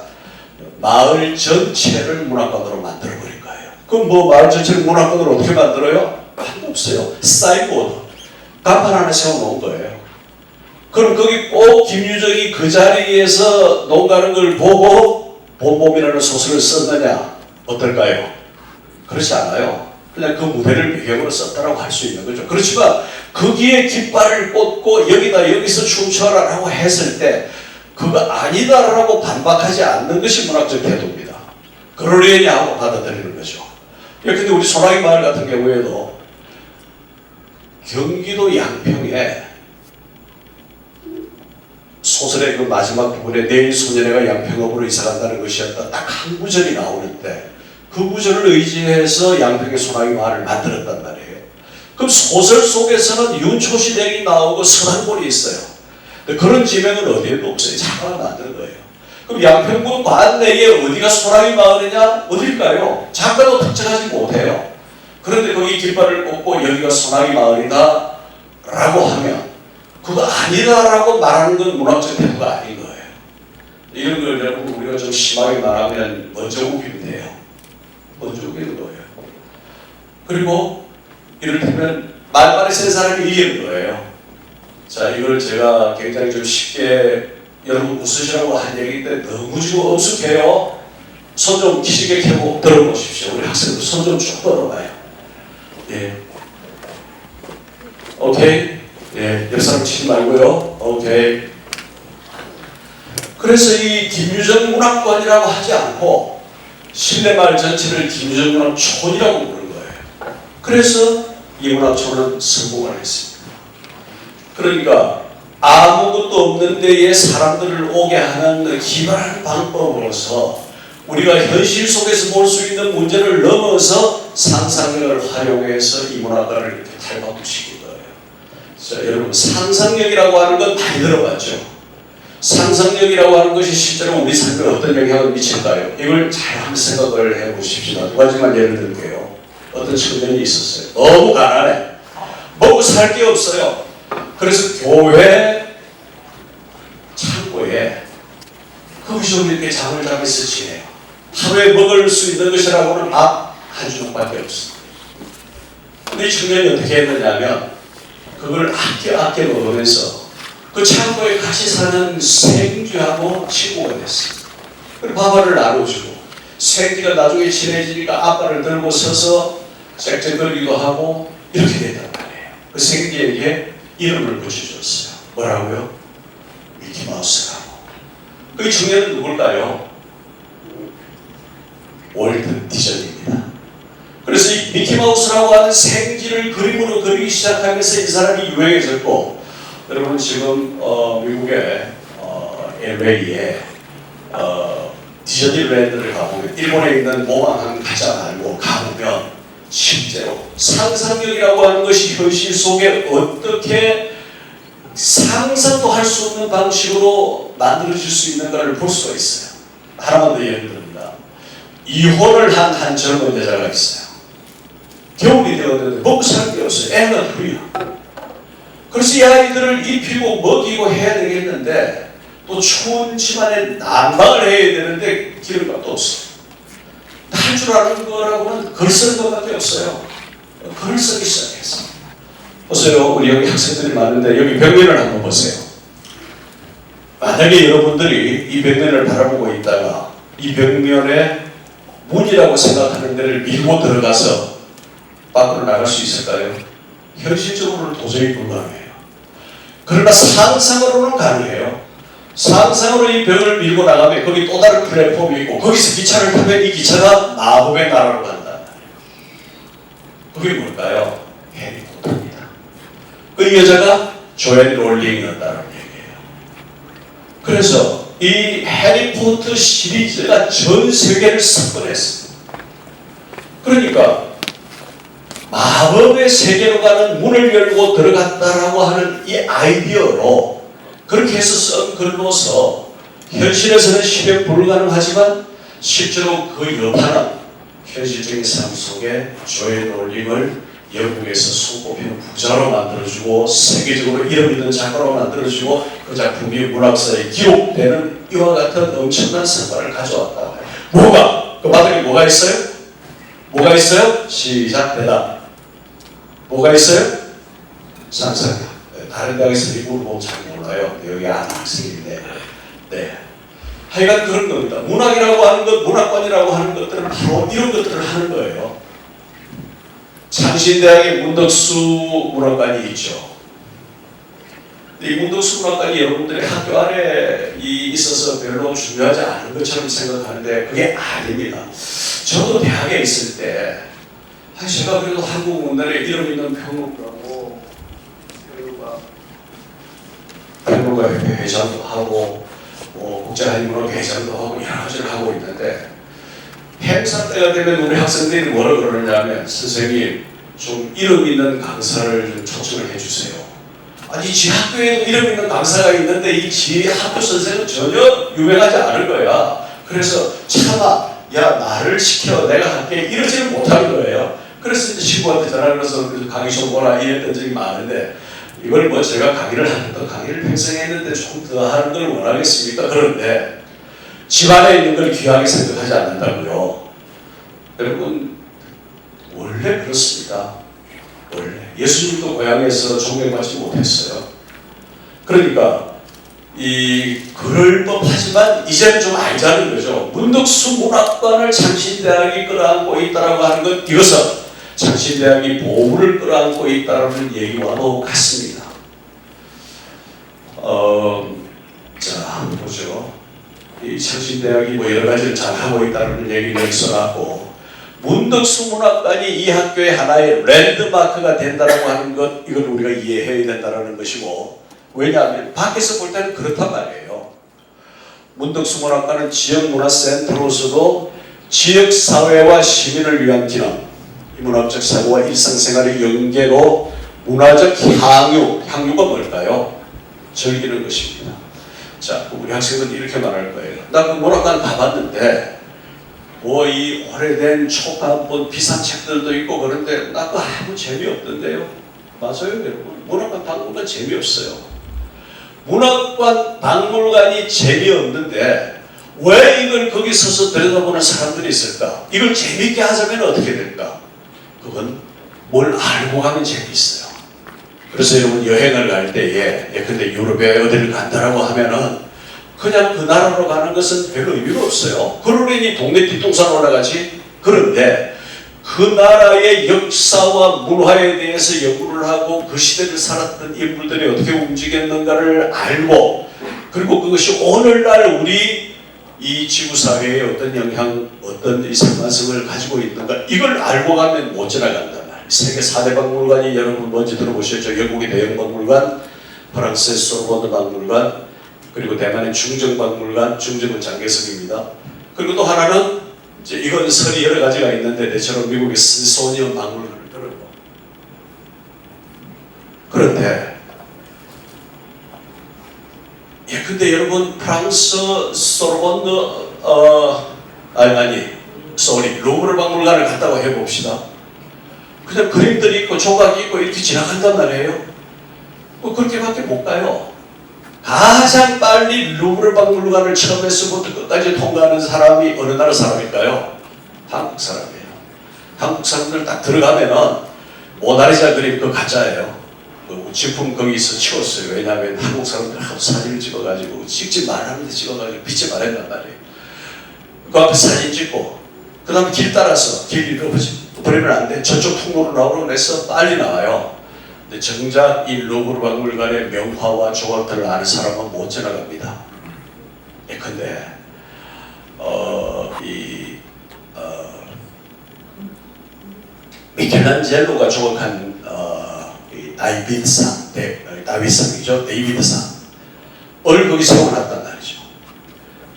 마을 전체를 문학관으로 만들어버린 거예요. 그럼 뭐 마을 전체를 문학관으로 어떻게 만들어요? 아무도 없어요. 사인보드, 간판 하나 세워놓은 거예요. 그럼 거기 꼭 김유정이 그 자리에서 농가는 걸 보고 봄봄이라는 소설을 썼느냐? 어떨까요? 그렇지 않아요. 그냥 그 무대를 배경으로 썼다라고 할 수 있는 거죠. 그렇지만 거기에 깃발을 꽂고 여기서 춤춰라라고 했을 때 그거 아니다라고 반박하지 않는 것이 문학적 태도입니다. 그러려니 하고 받아들이는 거죠. 근데 우리 소나기 마을 같은 경우에도 경기도 양평에 소설의 그 마지막 부분에 내일 소년회가 양평읍으로 이사간다는 것이었다. 딱 한 구절이 나오는데 그 구절을 의지해서 양평의 소나기 마을을 만들었단 말이에요. 그럼 소설 속에서는 윤초시댁이 나오고 서당골이 있어요. 그런 지명은 어디에도 없어요. 작가가 만든 거예요. 그럼 양평군 관내에 어디가 소나기 마을이냐? 어딜까요? 작가도 특정하지 못해요. 그런데 거기 깃발을 꽂고 여기가 소나기 마을이다 라고 하면 그거 아니다라고 말하는 건 문학적 태도가 아닌 거예요. 이런 걸 여러분 우리가 좀 심하게 말하면 먼저 우기면 돼요. 먼저 우기는 거예요. 그리고 이를테면 말빨이 센 사람이 이기는 거예요. 자, 이걸 제가 굉장히 좀 쉽게 여러분 웃으시라고 한 얘기인데 너무 지금 엄숙해요. 손 좀 기시게 켜고 들어보십시오. 우리 학생들 손 좀 쭉 들어봐요. 예. 오케이. 예. 옆사람 치지 말고요. 오케이. 그래서 이 김유정 문학관이라고 하지 않고 신대마을 전체를 김유정 문학촌이라고 부르는 거예요. 그래서 이 문학촌은 성공을 했습니다. 그러니까 아무것도 없는 데에 사람들을 오게 하는 기발한 방법으로서 우리가 현실 속에서 볼 수 있는 문제를 넘어서 상상력을 활용해서 이 문학관을 이렇게 탈바꿈시킨 거예요. 자, 여러분 상상력이라고 하는 건 많이 들어봤죠? 상상력이라고 하는 것이 실제로 우리 삶에 어떤 영향을 미칠까요? 이걸 잘 한번 생각을 해보십시다. 두 가지만 예를 들게요. 어떤 측면이 있었어요. 너무 가난해. 먹고 살 게 없어요. 그래서 교회 창고에 거기서 이렇게 잠을 자면서 지내요. 하루에 먹을 수 있는 것이라고는 밥 한 주먹밖에 없어요. 근데 이 청년이 어떻게 했느냐면 그걸 아껴 먹으면서 그 창고에 같이 사는 생쥐하고 친구가 됐어요. 그리고 밥알을 나눠주고 생쥐가 나중에 친해지니까 아빠를 들고 서서 짹짹거리기도 하고 이렇게 됐단 말이에요. 그 생기에게 이름을 붙여줬어요. 뭐라고요? 미키마우스라고. 그 중요한 누굴까요? 월트 디즈니입니다. 그래서 이 미키마우스라고 하는 생쥐를 그림으로 그리기 시작하면서 이 사람이 유행해졌고, 여러분 지금 미국의 LA에 디즈니랜드를 가보면, 일본에 있는 모방한 가짜 말고 가보면 실제로 상상력이라고 하는 것이 현실 속에 어떻게 상상도 할 수 없는 방식으로 만들어질 수 있는가를 볼 수가 있어요. 하나만 더 예를 듭니다. 이혼을 한 젊은 여자가 있어요. 겨울이 되었는데 먹고 살 게 없어요. 애가 둘이야. 그래서 이 아이들을 입히고 먹이고 해야 되겠는데, 또 추운 집안에 난방을 해야 되는데 기름값도 없어. 할 줄 아는 거라고는 글 쓰는 것밖에 없어요. 글을 쓰기 시작했어. 보세요. 우리 여기 학생들이 많은데 여기 벽면을 한번 보세요. 만약에 여러분들이 이 벽면을 바라보고 있다가 이 벽면에 문이라고 생각하는 데를 밀고 들어가서 밖으로 나갈 수 있을까요? 현실적으로는 도저히 불가능해요. 그러나 상상으로는 가능해요. 상상으로 이 벽을 밀고 나가면 거기 또 다른 플랫폼이 있고, 거기서 기차를 타면 이 기차가 마법의 나라로 간다. 그게 뭘까요? 해리포터입니다. 그 여자가 조앤 롤링이었다는 얘기예요. 그래서 이 해리포터 시리즈가 전 세계를 석권했습니다. 그러니까 마법의 세계로 가는 문을 열고 들어갔다라고 하는 이 아이디어로 그렇게 해서 쓴 글로서 현실에서는 실현 불가능하지만 실제로 그 여파는 현실적인 삶 속에 조앤 롤링을 영국에서 손꼽히는 부자로 만들어주고 세계적으로 이름 있는 작가로 만들어주고 그 작품이 문학사에 기록되는 이와 같은 엄청난 성과를 가져왔다. 뭐가? 그 바닥에 뭐가 있어요? 뭐가 있어요? 시작 대답. 뭐가 있어요? 상상력. 다른 대학에서 미국을 보면 잘 몰라요. 여기 아는 학생인데. 네. 하여간 그런 겁니다. 문학이라고 하는 것, 문학관이라고 하는 것들은 바로 이런 것들을 하는 거예요. 창신대학에 문덕수 문학관이 있죠. 이 문덕수 문학관이 여러분들의 학교 안에 있어서 별로 중요하지 않은 것처럼 생각하는데 그게 아닙니다. 저도 대학에 있을 때 제가 그래도 한국 문단에 이름 있는 평론가고 평론가협회 회장도 하고 국제한인문학 회장도 하고 여러 가지를 하고 있는데, 행사 때가 되면 우리 학생들이 뭐라 그러느냐면, 선생님 좀 이름 있는 강사를 좀 초청을 해주세요. 아니 지 학교에도 이름 있는 강사가 있는데 이 지 학교 선생은 전혀 유명하지 않을 거야. 그래서 차마 야 나를 시켜 내가 할게 이러지는 못하는 거예요. 그래서 이제 친구한테 전화를 해서 강의 좀 보라 이랬던 적이 많은데, 이걸 뭐 제가 강의를 하겠다, 강의를 평생 했는데 좀 더 하는 걸 원하겠습니까? 그런데 집안에 있는 걸 귀하게 생각하지 않는다고요. 여러분 원래 그렇습니다. 원래 예수님도 고향에서 존경받지 못했어요. 그러니까 이 그럴 법하지만 이제는 좀 알자는 거죠. 문덕수 문학관을 창신대학이 끌어안고 있다라고 하는 것, 이것은 창신대학이 보물을 끌어안고 있다는 얘기와도 같습니다. 자, 한번 보죠. 이 창신대학이 뭐 여러 가지를 잘 하고 있다는 얘기를 써놨고, 문덕수 문학관이 이 학교의 하나의 랜드마크가 된다라고 하는 것, 이걸 우리가 이해해야 된다는 것이고, 왜냐하면 밖에서 볼 때는 그렇단 말이에요. 문덕수 문학관은 지역문화센터로서도 지역사회와 시민을 위한 기능, 문학적 사고와 일상생활의 연계로 문화적 향유가 뭘까요? 즐기는 것입니다. 자, 우리 학생들은 이렇게 말할 거예요. 나 그 문학관 가봤는데 뭐 이 오래된 초판본 비싼 책들도 있고 그런데 나 그거 아무 재미없던데요. 맞아요 여러분. 문학관 박물관 재미없어요. 문학관 박물관이 재미없는데 왜 이걸 거기 서서 들여다보는 사람들이 있을까? 이걸 재미있게 하자면 어떻게 될까? 그건 뭘 알고 가면 재미있어요. 그래서 여러분 여행을 갈 때에 근데 유럽에 어디를 간다라고 하면은 그냥 그 나라로 가는 것은 별 의미가 없어요. 그러니 동네 뒷동산 올라가지. 그런데 그 나라의 역사와 문화에 대해서 연구를 하고 그 시대를 살았던 인물들이 어떻게 움직였는가를 알고, 그리고 그것이 오늘날 우리 이 지구사회에 어떤 영향, 어떤 이 상관성을 가지고 있는가, 이걸 알고 가면 못 지나간단 말이에요. 세계 4대 박물관이 여러분 먼저 들어보셨죠? 영국의 대영박물관, 프랑스의 소르본 박물관, 그리고 대만의 중정박물관, 중정은 장개석입니다. 그리고 또 하나는 이제 이건 설이 여러 가지가 있는데 대체로 미국의 스미소니언 박물관을 들었고. 그런데 근데 여러분 프랑스 소르본 루브르 박물관을 갔다고 해봅시다. 그냥 그림들이 있고 조각이 있고 이렇게 지나간단 말이에요. 그렇게밖에 못 가요. 가장 빨리 루브르 박물관을 처음에서부터 끝까지 통과하는 사람이 어느 나라 사람일까요? 한국 사람이에요. 한국 사람들 딱 들어가면은 모나리자 그림 그 가짜예요. 그 진품 거기서 치웠어요. 왜냐하면 한국 사람들 하도 사진을 찍어가지고 찍지 말라는데 찍어가지고 빛이 말했단 말이에요. 그 앞에 사진 찍고 그 다음에 길 따라서 길 잃어버리면 안 돼. 저쪽 통로로 나오라고 해서 빨리 나와요. 근데 정작 이 루브르 박물관의 명화와 조각들을 아는 사람은 못 지나갑니다. 예컨대 미켈란젤로가 조각한 다윗상이죠. 데이비드상 을 거기 세워놨단 말이죠.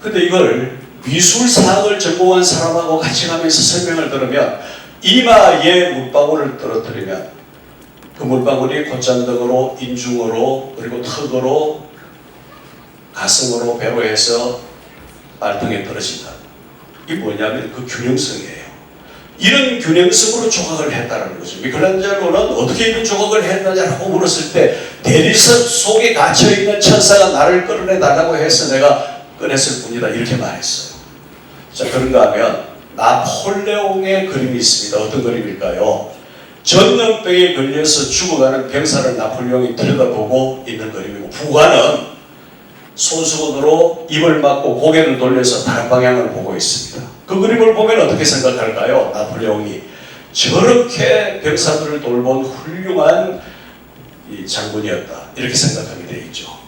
근데 이걸 미술사학을 전공한 사람하고 같이 가면서 설명을 들으면 이마에 물방울을 떨어뜨리면 그 물방울이 콧잔등으로, 인중으로, 그리고 턱으로, 가슴으로, 배로 해서 발등에 떨어진다. 이게 뭐냐면 그 균형성이에요. 이런 균형성으로 조각을 했다는 거죠. 미켈란젤로는 어떻게 이런 조각을 했느냐고 물었을 때 대리석 속에 갇혀있는 천사가 나를 끌어내 달라고 해서 내가 꺼냈을 뿐이다, 이렇게 말했어요. 자, 그런가 하면 나폴레옹의 그림이 있습니다. 어떤 그림일까요? 전염병에 걸려서 죽어가는 병사를 나폴레옹이 들여다보고 있는 그림이고, 부관은 손수건으로 입을 막고 고개를 돌려서 다른 방향을 보고 있습니다. 그 그림을 보면 어떻게 생각할까요? 나폴레옹이 저렇게 병사들을 돌본 훌륭한 이 장군이었다, 이렇게 생각하게 되어 있죠.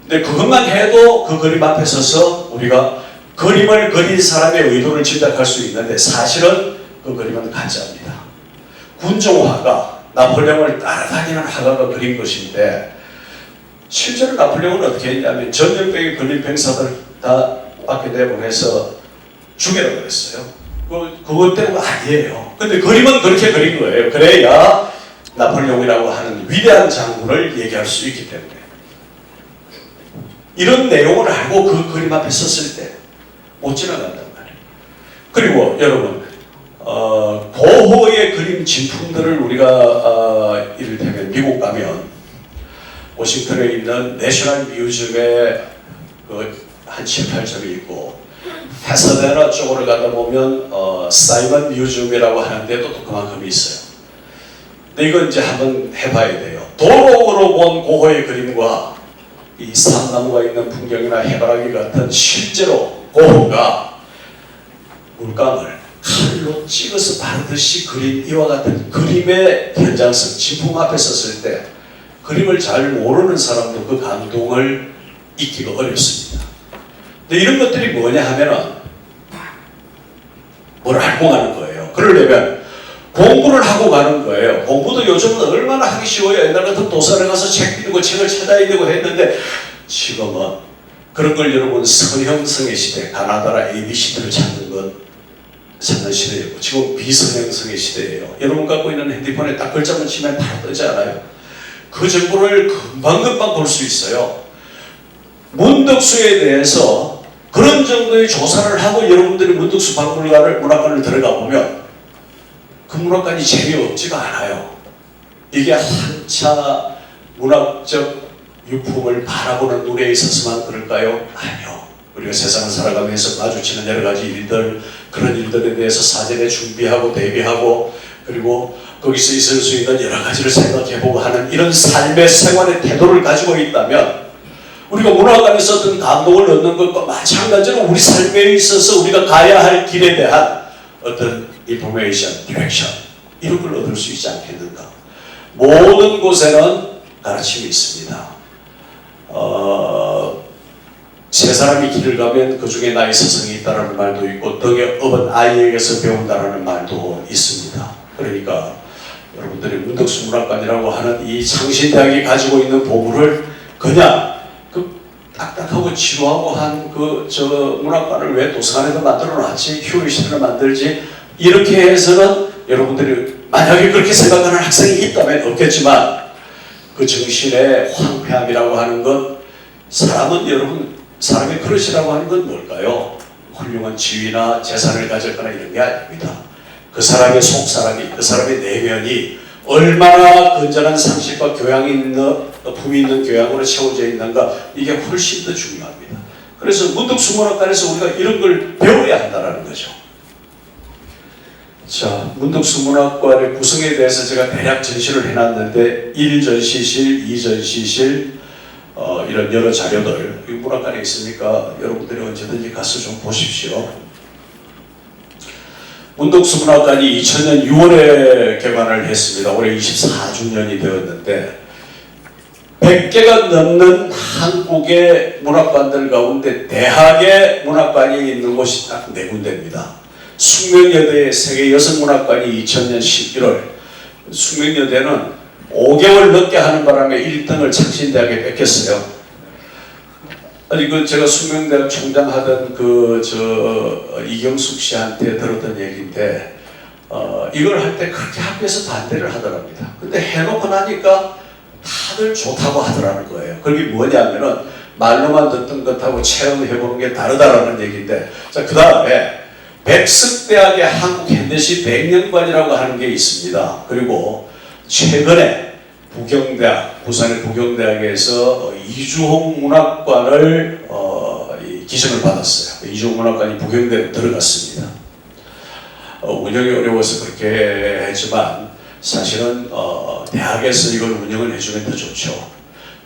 근데 그것만 해도 그 그림 앞에 서서 우리가 그림을 그린 사람의 의도를 짐작할 수 있는데 사실은 그 그림은 가짜입니다. 군종화가 나폴레옹을 따라다니는 화가가 그린 것인데, 실제로 나폴레옹은 어떻게 했냐면 전염병에 걸린 병사들 다 밖에 내보내서 죽여라 그랬어요. 그것 때문에 아니에요. 근데 그림은 그렇게 그린 거예요. 그래야 나폴레옹이라고 하는 위대한 장군을 얘기할 수 있기 때문에. 이런 내용을 알고 그 그림 앞에 섰을 때 못 지나간단 말이에요. 그리고 여러분, 고흐의 그림 진품들을 우리가 이를테면 미국 가면 워싱턴에 있는 내셔널 뮤지엄에 한 7, 8점이 있고, 파사데나 쪽으로 가다 보면 사이먼 뮤지엄이라고 하는데도 또 그만큼이 있어요. 근데 이건 이제 한번 해봐야 돼요. 도록으로 본 고흐의 그림과 이 삼나무가 있는 풍경이나 해바라기 같은 실제로 고흐가 물감을 칼로 찍어서 바르듯이 그린 이와 같은 그림의 현장성, 진품 앞에 섰을 때 그림을 잘 모르는 사람도 그 감동을 잊기가 어렵습니다. 근데 이런 것들이 뭐냐 하면은 뭘 알고 가는 거예요. 그러려면 공부를 하고 가는 거예요. 공부도 요즘은 얼마나 하기 쉬워요. 옛날 같은 도서관에 가서 책 읽고 책을 찾아야 되고 했는데, 지금은 그런 걸 여러분 선형성의 시대, 가나다라 ABC들을 찾는 시대였고, 지금 비선형성의 시대예요. 여러분 갖고 있는 핸드폰에 딱 글자만 치면 바로 뜨지 않아요? 그 정보를 금방금방 볼 수 있어요. 문덕수에 대해서 그런 정도의 조사를 하고 여러분들이 문덕수 박물관을, 문학관을 들어가 보면 그 문학관이 재미없지가 않아요. 이게 한차 문학적 유품을 바라보는 눈에 있어서만 그럴까요? 아니요. 우리가 세상을 살아가면서 마주치는 여러 가지 일들, 그런 일들에 대해서 사전에 준비하고 대비하고, 그리고 거기서 있을 수 있는 여러 가지를 생각해보고 하는 이런 삶의 생활의 태도를 가지고 있다면, 우리가 문학관에서 어떤 감동을 얻는 것과 마찬가지로 우리 삶에 있어서 우리가 가야 할 길에 대한 어떤 인포메이션, 디렉션 이런 걸 얻을 수 있지 않겠는가. 모든 곳에는 가르침이 있습니다. 세 사람이 길을 가면 그 중에 나의 스승이 있다라는 말도 있고 덕에 업은 아이에게서 배운다라는 말도 있습니다. 그러니까 여러분들이 문덕수문학관이라고 하는 이 창신대학이 가지고 있는 보물을 그냥 그 딱딱하고 지루하고 한 그 저 문학관을 왜 도서관에도 만들어놨지, 휴게실을 만들지, 이렇게 해서는 여러분들이 만약에 그렇게 생각하는 학생이 있다면 없겠지만 그 정신의 황폐함이라고 하는 것, 사람의 그릇이라고 하는 건 뭘까요? 훌륭한 지위나 재산을 가졌거나 이런 게 아닙니다. 그 사람의 속사람이, 그 사람의 내면이 얼마나 건전한 상식과 교양이 있는, 품이 있는 교양으로 채워져 있는가, 이게 훨씬 더 중요합니다. 그래서 문덕수문학관에서 우리가 이런 걸 배워야 한다는 거죠. 자, 문덕수문학관의 구성에 대해서 제가 대략 전시를 해놨는데 1전시실, 2전시실 이런 여러 자료들 이 문학관에 있으니까 여러분들이 언제든지 가서 좀 보십시오. 문덕수문학관이 2000년 6월에 개관을 했습니다. 올해 24주년이 되었는데 100개가 넘는 한국의 문학관들 가운데 대학의 문학관이 있는 곳이 딱 4군데입니다. 숙명여대의 세계 여성문학관이 2000년 11월, 숙명여대는 5개월 넘게 하는 바람에 1등을 창신대학에 뺏겼어요. 아니 제가 숙명대학 총장 하던 이경숙 씨한테 들었던 얘기인데 이걸 할 때 그렇게 학교에서 반대를 하더랍니다. 근데 해놓고 나니까 다들 좋다고 하더라는 거예요. 그게 뭐냐면은 말로만 듣던 것하고 체험해보는 게 다르다라는 얘기인데, 자, 그 다음에 백석대학의 한국현대시 백년관이라고 하는 게 있습니다. 그리고 최근에 부경대학, 부산의 부경대학에서 이주홍 문학관을 기증을 받았어요. 이주홍 문학관이 부경대로 들어갔습니다. 운영이 어려워서 그렇게 했지만 사실은 대학에서 이걸 운영을 해주면 더 좋죠.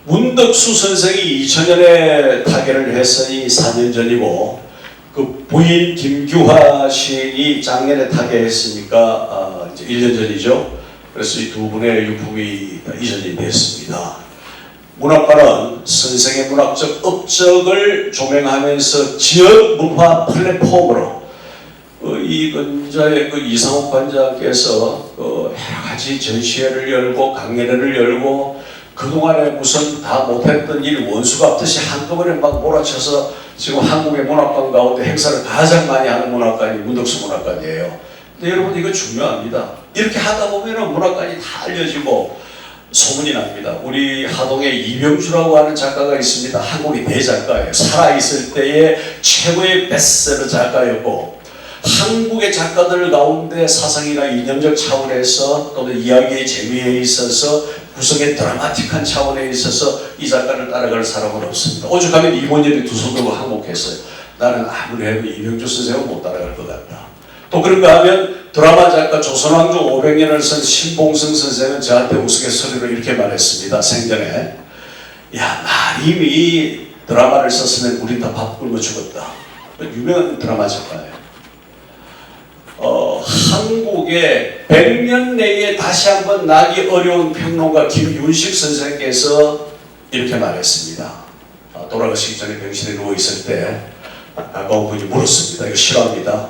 문덕수 선생이 2000년에 타계를 했으니 4년 전이고 그 부인 김규화 시인이 작년에 타계했으니까 이제 1년 전이죠. 그래서 이 두 분의 유품이 이전이 됐습니다. 문학관은 선생의 문학적 업적을 조명하면서 지역 문화 플랫폼으로 이 근자의 이상욱 관장께서 여러 가지 전시회를 열고 강연회를 열고 그동안에 무슨 다 못했던 일 원수가 없듯이 한꺼번에 막 몰아쳐서 지금 한국의 문학관 가운데 행사를 가장 많이 하는 문학관이 문덕수 문학관이에요. 근데 여러분 이거 중요합니다. 이렇게 하다 보면 문학관이 다 알려지고 소문이 납니다. 우리 하동에 이병주라고 하는 작가가 있습니다. 한국의 대작가예요. 살아있을 때의 최고의 베스트셀러 작가였고 한국의 작가들 가운데 사상이나 이념적 차원에서 또는 이야기의 재미에 있어서 구성의 드라마틱한 차원에 있어서 이 작가를 따라갈 사람은 없습니다. 오죽하면 이본열이 두 손으로 항목했어요. 나는 아무리 해도 이병주 선생은 못 따라갈 것 같다. 또 그런가 하면 드라마 작가 조선왕조 500년을 쓴 신봉성 선생은 저한테 우스갯소리로 이렇게 말했습니다. 생전에 야, 나님이 드라마를 썼으면 우린 다 밥 굶어 죽었다. 유명한 드라마 작가예요. 한국의 100년 내에 다시 한번 나기 어려운 평론가 김윤식 선생께서 이렇게 말했습니다. 돌아가시기 전에 병실에 누워 있을 때 가까운 분이 물었습니다. 이거 싫어합니다.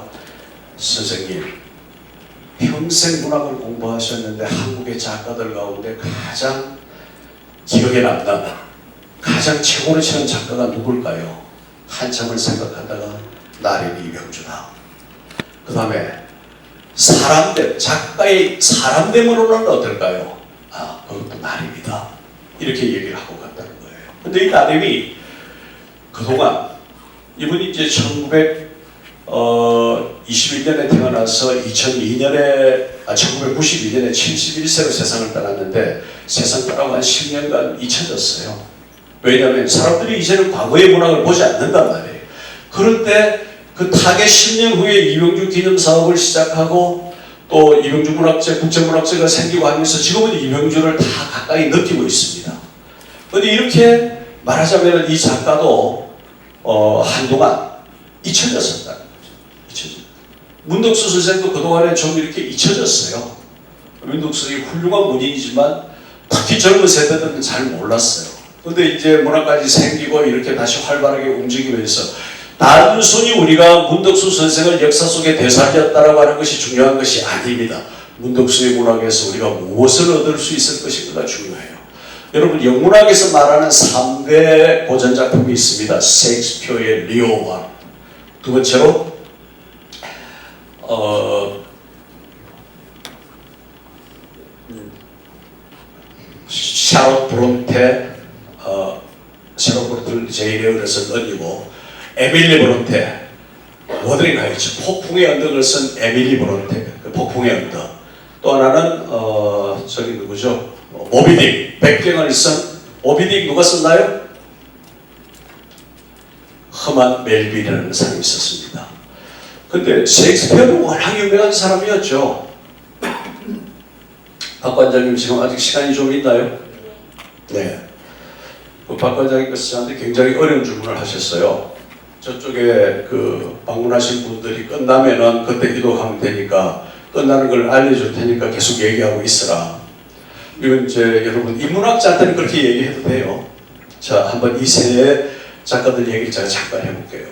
선생님, 평생 문학을 공부하셨는데 한국의 작가들 가운데 가장 기억에 남는 가장 최고로 치는 작가가 누굴까요? 한참을 생각하다가 나련히 이병주다. 그 다음에 사람됨, 작가의 사람됨으로는 어떨까요? 그것도 나림이다. 이렇게 얘기를 하고 갔다는 거예요. 근데 이 나림이 그동안 이분이 이제 1921년에 태어나서 1992년에 71세로 세상을 떠났는데 세상 떠나고 한 10년간 잊혀졌어요. 왜냐하면 사람들이 이제는 과거의 문학을 보지 않는단 말이에요. 그런데 그 타계 10년 후에 이병주 기념 사업을 시작하고 또 이병주 문학제, 국제문학제가 생기고 하면서 지금은 이병주를 다 가까이 느끼고 있습니다. 그런데 이렇게 말하자면 이 작가도 한동안 잊혀졌었다는 거죠. 문덕수 선생도 그동안에 좀 이렇게 잊혀졌어요. 문덕수 선생이 훌륭한 문인이지만 특히 젊은 세대들은 잘 몰랐어요. 근데 이제 문학까지 생기고 이렇게 다시 활발하게 움직이면서 단순히 우리가 문덕수 선생을 역사 속에 되살렸다라고 하는 것이 중요한 것이 아닙니다. 문덕수의 문학에서 우리가 무엇을 얻을 수 있을 것인가가 중요해요. 여러분, 영문학에서 말하는 3대 고전 작품이 있습니다. 셰익스피어의 리오왕, 두 번째로 샤롯 브론테, 샤롯 브론테를 제일 어려서 언니고, 에밀리 브론테, 워더링 하이츠, 폭풍의 언덕을 쓴 에밀리 브론테, 그 폭풍의 언덕. 또 하나는 저기 누구죠? 모비딕, 백경을 쓴 모비딕 누가 썼나요? 허만 멜빌이라는 사람이 있었습니다. 근데 셰익스피어는 워낙 유명한 사람이었죠. 박 관장님 지금 아직 시간이 좀 있나요? 네. 박 관장님께서 저한테 굉장히 어려운 질문을 하셨어요. 저쪽에 그 방문하신 분들이 끝나면은 그때 이동하면 되니까 끝나는 걸 알려줄 테니까 계속 얘기하고 있으라. 이건 이제 여러분 인문학자한테는 그렇게 얘기해도 돼요. 자, 한번 이 세의 작가들 얘기를 제가 잠깐 해볼게요.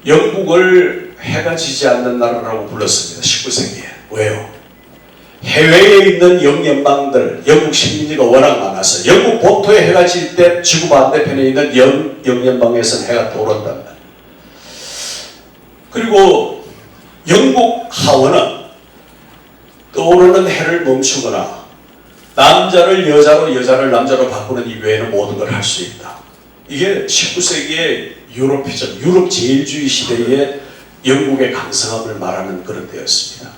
영국을 해가 지지 않는 나라라고 불렀습니다. 19세기에. 왜요? 해외에 있는 영연방들, 영국 식민지가 워낙 많아서 영국 본토에 해가 질 때 지구 반대편에 있는 영연방에서는 해가 떠오른단 말이에요. 그리고 영국 하원은 떠오르는 해를 멈추거나 남자를 여자로 여자를 남자로 바꾸는 이외에는 모든 걸 할 수 있다. 이게 19세기의 유럽이죠. 유럽 제일주의 시대의 영국의 강성함을 말하는 그런 때였습니다.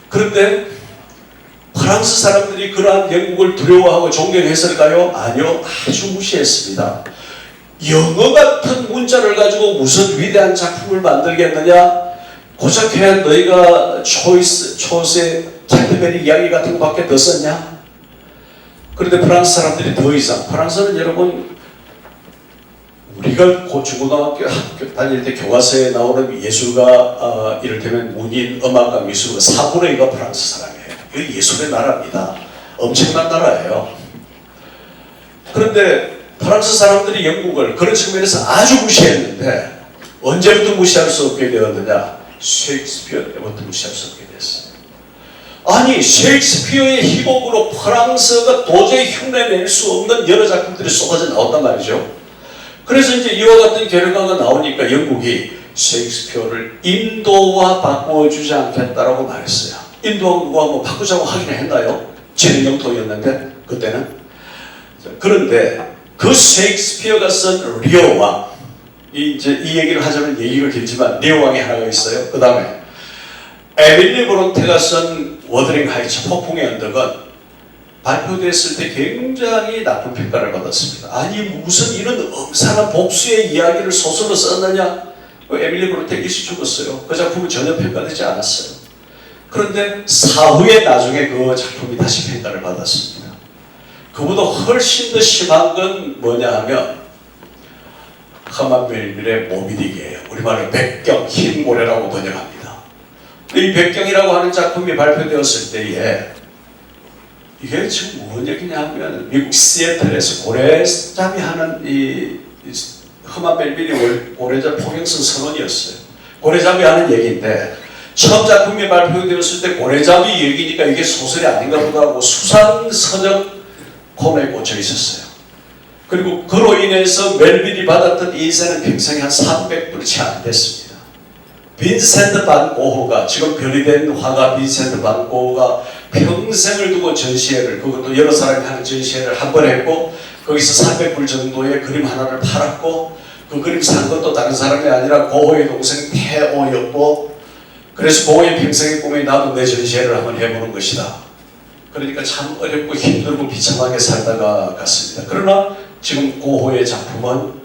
그런데 프랑스 사람들이 그러한 영국을 두려워하고 존경했을까요? 아니요. 아주 무시했습니다. 영어 같은 문자를 가지고 무슨 위대한 작품을 만들겠느냐? 고작 해야 너희가 초세 캔터베리 이야기 같은 것밖에 더 썼냐? 그런데 프랑스 사람들이 더 이상, 프랑스는 여러분 우리가 중고등학교 학교 다닐 때 교과서에 나오는 예술가, 이를테면 문인, 음악가, 미술가 4분의 2가 프랑스 사람이에요. 이거 예술의 나라입니다. 엄청난 나라예요. 그런데 프랑스 사람들이 영국을 그런 측면에서 아주 무시했는데 언제부터 무시할 수 없게 되었느냐? 셰익스피어 때부터 무시할 수 없게 됐어요. 아니, 셰익스피어의 희곡으로 프랑스가 도저히 흉내낼 수 없는 여러 작품들이 쏟아져 나온단 말이죠. 그래서 이제 이와 같은 결과가 나오니까 영국이 셰익스피어를 인도와 바꿔주지 않겠다라고 말했어요. 인도하고 누구하고 바꾸자고 하긴 했나요? 지는 영토였는데 그때는. 그런데 그 셰익스피어가 쓴 리오왕, 이제 이 얘기를 하자면 얘기가 길지만 리오왕이 하나가 있어요. 그 다음에 에밀리 브론테가 쓴 워더링 하이츠, 폭풍의 언덕은 발표됐을 때 굉장히 나쁜 평가를 받았습니다. 아니, 무슨 이런 엄살한 복수의 이야기를 소설로 썼느냐? 에밀리 브론테 일시 죽었어요. 그 작품은 전혀 평가되지 않았어요. 그런데 사후에 나중에 그 작품이 다시 평가를 받았습니다. 그보다 훨씬 더 심한 건 뭐냐 하면 허만 멜빌의 모비딕이에요. 우리말로 백경, 흰 고래라고 번역합니다. 이 백경이라고 하는 작품이 발표되었을 때에 이게 지금 뭔 얘기냐 하면 미국 시애틀에서 고래잡이 하는 이 허만 멜빌이 고래잡이 포경성 선원이었어요. 고래잡이 하는 얘기인데 처음 작품이 발표되었을 때 고래잡이 얘기니까 이게 소설이 아닌가 보다 하고 수상 서적 코너에 꽂혀 있었어요. 그리고 그로 인해서 멜빌이 받았던 인세는 평생에 한 300불이 채 안 됐습니다. 빈센트 반 고흐가, 지금 별이 된 화가 빈센트 반 고흐가 평생을 두고 전시회를, 그것도 여러 사람이 하는 전시회를 한 번 했고 거기서 300불 정도의 그림 하나를 팔았고 그 그림 산 것도 다른 사람이 아니라 고흐의 동생 태오였고, 그래서 고흐의 평생의 꿈이 나도 내 전시회를 한번 해보는 것이다. 그러니까 참 어렵고 힘들고 비참하게 살다가 갔습니다. 그러나 지금 고흐의 작품은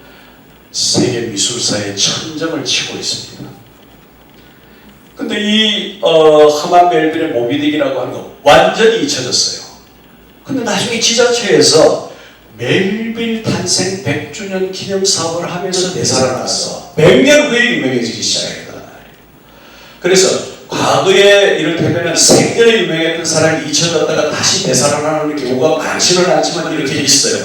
세계 미술사의 천정을 치고 있습니다. 근데 이 허만 멜빌의 모비딕이라고 하는 거 완전히 잊혀졌어요. 근데 나중에 지자체에서 멜빌 탄생 100주년 기념 사업을 하면서 되살아났어. 100년 후에 유명해지기 시작했다. 그래서 과거에 이를테면 생전에 유명했던 사람이 잊혀졌다가 다시 되살아나는 경우가 많지는 않지만 이렇게 있어요.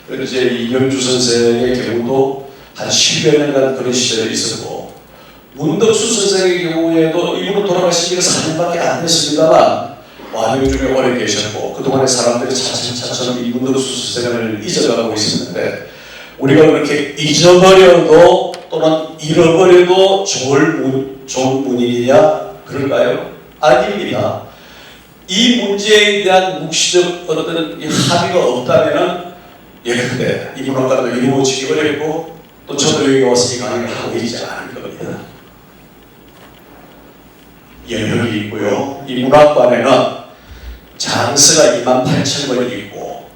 그래서 이제 이명주 선생의 경우도 한 10여 년간 그런 시절이 있었고, 문덕수 선생의 경우에도 이분은 돌아가신 지가 4년밖에 안 됐습니다만 와명 중에 오래 계셨고, 그동안에 사람들이 차츰차츰 이 문덕수 선생을 잊어가고 있었는데, 우리가 그렇게 잊어버려도 또는 잃어버려도 좋은 문인이냐? 그럴까요? 아닙니다. 이 문제에 대한 묵시적 어떤 합의가 없다면 예컨대 이 문학관도 이루어지기 어렵고, 또 저도 여기 와서 이 강의를 하고 있지 않을 겁니다. 영역이 있고요. 이 문학관에는 장서가 28,000권이 있고,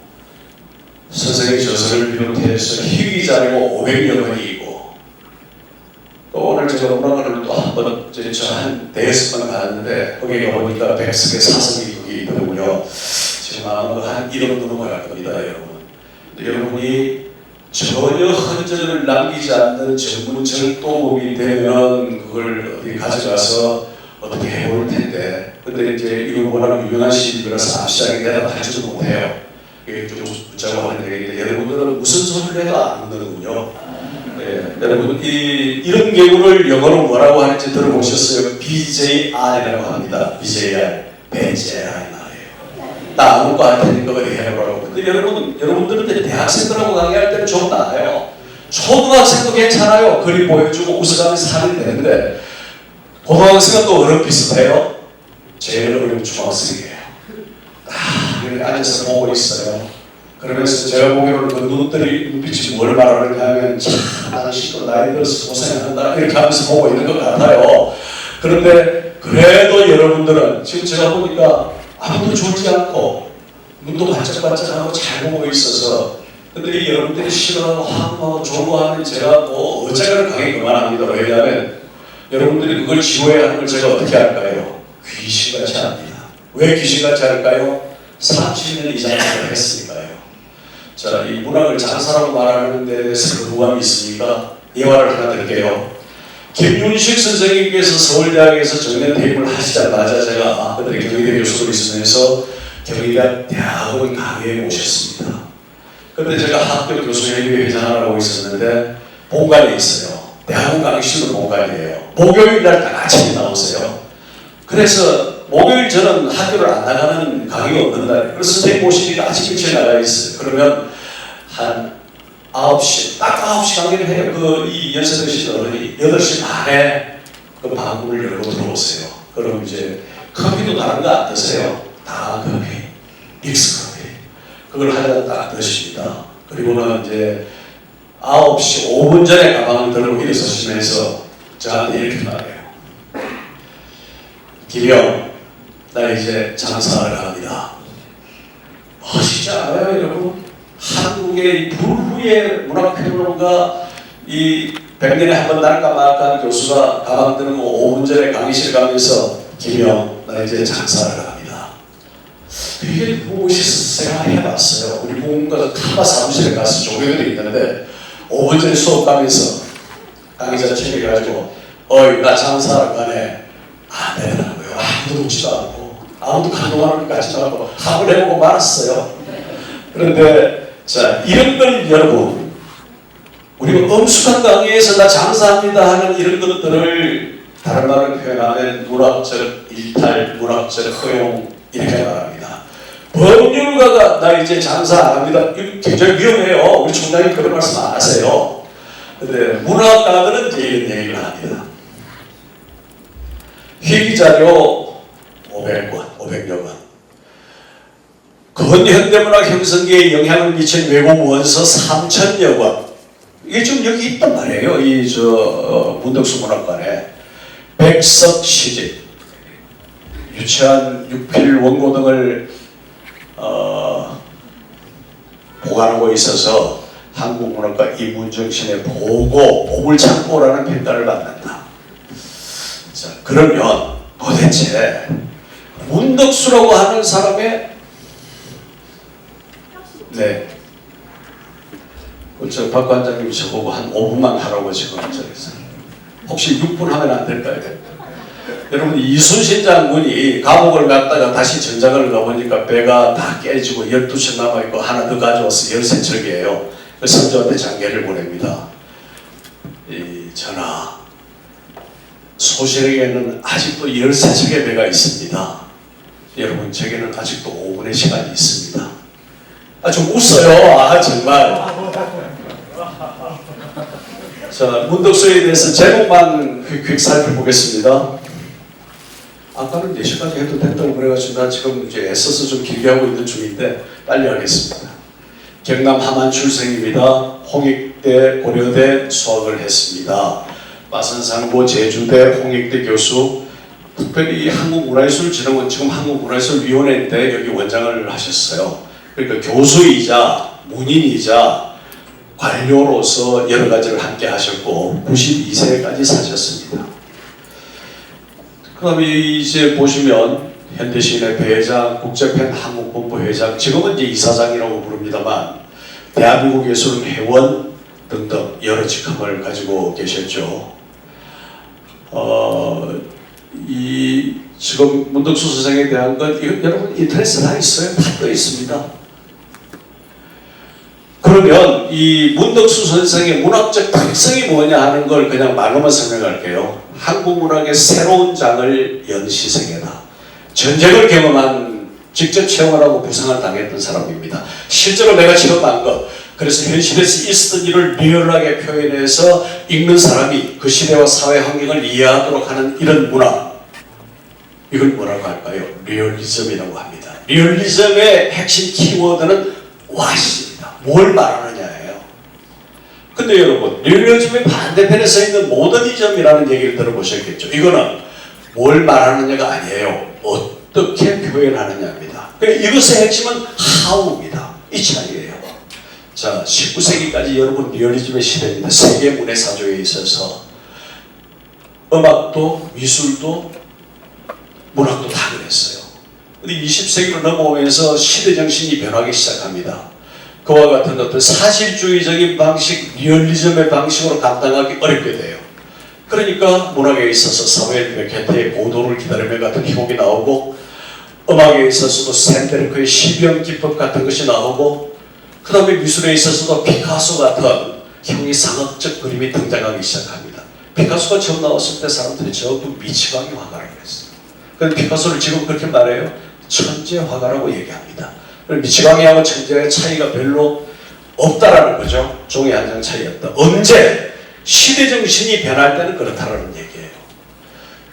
선생의 저서를 비롯해서 희귀 자료가 500여 권이 있고, 또 오늘 제가 문학관을 또 한번 한 대여섯 번 갔는데 거기 가보니까 백석의 사석이 거기 있더군요. 지금 아마 한 1억 넘어갈 겁니다, 여러분. 근데 여러분이 전혀 흔적을 남기지 않는 전문 절도범이 되면 그걸 어디 가져가서 어떻게 해볼 텐데, 근데 이제 이거 워낙 유명한 시인이라서 암시장에 대답하지도 못해요. 이게 좀 붙잡고 하는 얘기인데, 여러분들은 무슨 소리를 해도 안 듣는군요. 네, 여러분 이런 경우를 영어로 뭐라고 하는지 들어보셨어요? BJR이라고 합니다. BJR, 배제라는 말이에요. 나 아무 거 할 테니까 어디 해보라고. 근데 여러분들은 대학생들하고 강의할 때는 좀 나아요. 초등학생도 괜찮아요. 그림 보여주고 웃어가면서 하면 되는데, 고등학생은 또 어른 비슷해요. 제일 어려운 중학생이에요. 이렇게 앉아서 보고 있어요. 그러면서 제가 보기로는 그 눈빛이 뭘 말하는가 하면, 참 나는 시도 나이 들어서 고생한다 이렇게 하면서 보고 있는 것 같아요. 그런데 그래도 여러분들은 지금 제가 보니까 아무도 졸지 않고 눈도 반짝반짝하고 잘 보고 있어서, 근데 이 여러분들이 싫어하고 하고 좋은 거 하면 제가 뭐 어쩌면 강의 그만합니다. 왜냐하면 여러분들이 그걸 지워야 하는 걸 제가 어떻게 할까요? 귀신같이 합니다. 왜 귀신같이 할까요? 30년 이상을 했으니까요. 자, 이 문학을 장사라고 말하는 데 대해서 거부감이 있으니까 예화를 하나 드릴게요. 김윤식 선생님께서 서울대학에서 정년 퇴임을 하시자마자 제가 그때 경희대 교수로 있으면서 경희대 대학원 강의에 모셨습니다. 그때 제가 학교 교수회의 회장을 하고 있었는데 본관에 있어요. 대학원 강의실은 본관이에요. 목요일 날 다 아침에 나오세요. 그래서 목요일 저는 학교를 안 나가는 강의가 없는 날, 그래서 선생님 모시니까 아침 일찍 나가 있어요. 그러면 한 9시, 딱 9시 강의를 해요. 이 연세드신 어른이 8시 반에 그 방문을 열고 들어오세요. 그럼 이제 커피도 다른 거 안 드세요. 다 커피, 믹스 커피. 그걸 한 잔 딱 드십니다. 그리고는 이제 9시 5분 전에 가방을 들고 일어서시면서 저한테 이렇게 말해요. 김영, 나 이제 장사를 합니다. 멋있지 않아요, 여러분? 한국의 불후의 문학평론가, 이 100년에 한 번 날까 말까 교수가 가방 들고 5분 전에 강의실 가면서 김영, 나 이제 장사를 합니다. 이게 무엇이 생각해봤어요. 우리 뭔가 타바 사무실에 가서 조교들이 있는데 5분 전에 수업 가면서 강의자 챙겨가지고 어이 나 장사를 가네. 안 되더라고요. 아무도 묻지도 않고 아무도 감동하는 것 같지도 않고 답을 해보고 말았어요. 그런데 자, 이런 걸 여러분, 우리가 엄숙한 강의에서 나 장사합니다 하는 이런 것들을 다른 말로 표현하면 문학적 일탈, 문학적 허용 이렇게 말합니다. 법률가가 나 이제 장사 안 합니다. 이거 굉장히 위험해요. 우리 총장님 그런 말씀 안 하세요. 근데 문학가들은 이제 이런 얘기를 합니다. 희귀자료 500여 권. 근현대문학 형성기에 영향을 미친 외국 원서 3,000여 권. 이게 좀 여기 있단 말이에요. 문덕수 문학관에. 백석 시집, 유치한 육필 원고 등을 보관하고 있어서 한국문학과 이문정신의 보물창고라는 평가를 받는다. 자, 그러면 도대체 문덕수라고 하는 사람의 네, 저 박 관장님 저보고 한 5분만 하라고 지금 저기서 혹시 6분 하면 안 될까요? 여러분 이순신 장군이 감옥을 갔다가 다시 전장을 가보니까 배가 다 깨지고 12척 남아있고 하나 더 가져와서 13척이에요. 그 선조한테 장계를 보냅니다. 전하, 소실에게는 아직도 13척의 배가 있습니다. 여러분 제게는 아직도 5분의 시간이 있습니다. 좀 웃어요. 정말. 자, 문덕수에 대해서 제목만 휙휙 살펴보겠습니다. 아까는 4시까지 해도 된다고 그래가지고 나 지금 이제 애써서 좀 길게 하고 있는 중인데 빨리 하겠습니다. 경남 함안 출생입니다. 홍익대, 고려대 수학을 했습니다. 마산상고 제주대 홍익대 교수, 특별히 한국문화예술진흥원 지금 한국문화예술위원회인데 여기 원장을 하셨어요. 그러니까 교수이자 문인이자 관료로서 여러 가지를 함께 하셨고 92세까지 사셨습니다. 그 다음에 이제 보시면 현대시인회 회장, 국제팬 한국본부 회장, 지금은 이제 이사장이라고 부릅니다만 대한민국 예술 회원 등등 여러 직함을 가지고 계셨죠. 이 지금 문덕수 선생에 대한 건 여러분 인터넷에 다 있어요. 다 떠 있습니다. 그러면 이 문덕수 선생의 문학적 특성이 뭐냐 하는 걸 그냥 말로만 설명할게요. 한국 문학의 새로운 장을 연 시생이다. 전쟁을 경험한, 직접 체험하고 부상을 당했던 사람입니다. 실제로 내가 체험한 것, 그래서 현실에서 있었던 일을 리얼하게 표현해서 읽는 사람이 그 시대와 사회 환경을 이해하도록 하는 이런 문학, 이걸 뭐라고 할까요? 리얼리즘이라고 합니다. 리얼리즘의 핵심 키워드는 왓입니다. 뭘 말하느냐예요. 근데 여러분, 리얼리즘의 반대편에 서 있는 모더니즘이라는 얘기를 들어보셨겠죠. 이거는 뭘 말하느냐가 아니에요. 어떻게 표현하느냐입니다. 그러니까 이것의 핵심은 how입니다. 이 차이예요. 자, 19세기까지 여러분 리얼리즘의 시대입니다. 세계 문해사조에 있어서 음악도 미술도 문학도 다 그랬어요. 근데 20세기로 넘어오면서 시대 정신이 변하기 시작합니다. 그와 같은 어떤 사실주의적인 방식, 리얼리즘의 방식으로 감당하기 어렵게 돼요. 그러니까 문학에 있어서 사무엘 베케트의 고도를 기다림에 같은 희곡이 나오고, 음악에 있어서도 샌베르크의 시비형 기법 같은 것이 나오고, 그 다음에 미술에 있어서도 피카소 같은 형이상학적 그림이 등장하기 시작합니다. 피카소가 처음 나왔을 때 사람들이 전부 미치광이 화가라고 했어요. 그런데 피카소를 지금 그렇게 말해요. 천재 화가라고 얘기합니다. 미치광이하고 천재의 차이가 별로 없다라는 거죠. 종이 한 장 차이였다. 언제? 시대 정신이 변할 때는 그렇다라는 얘기예요.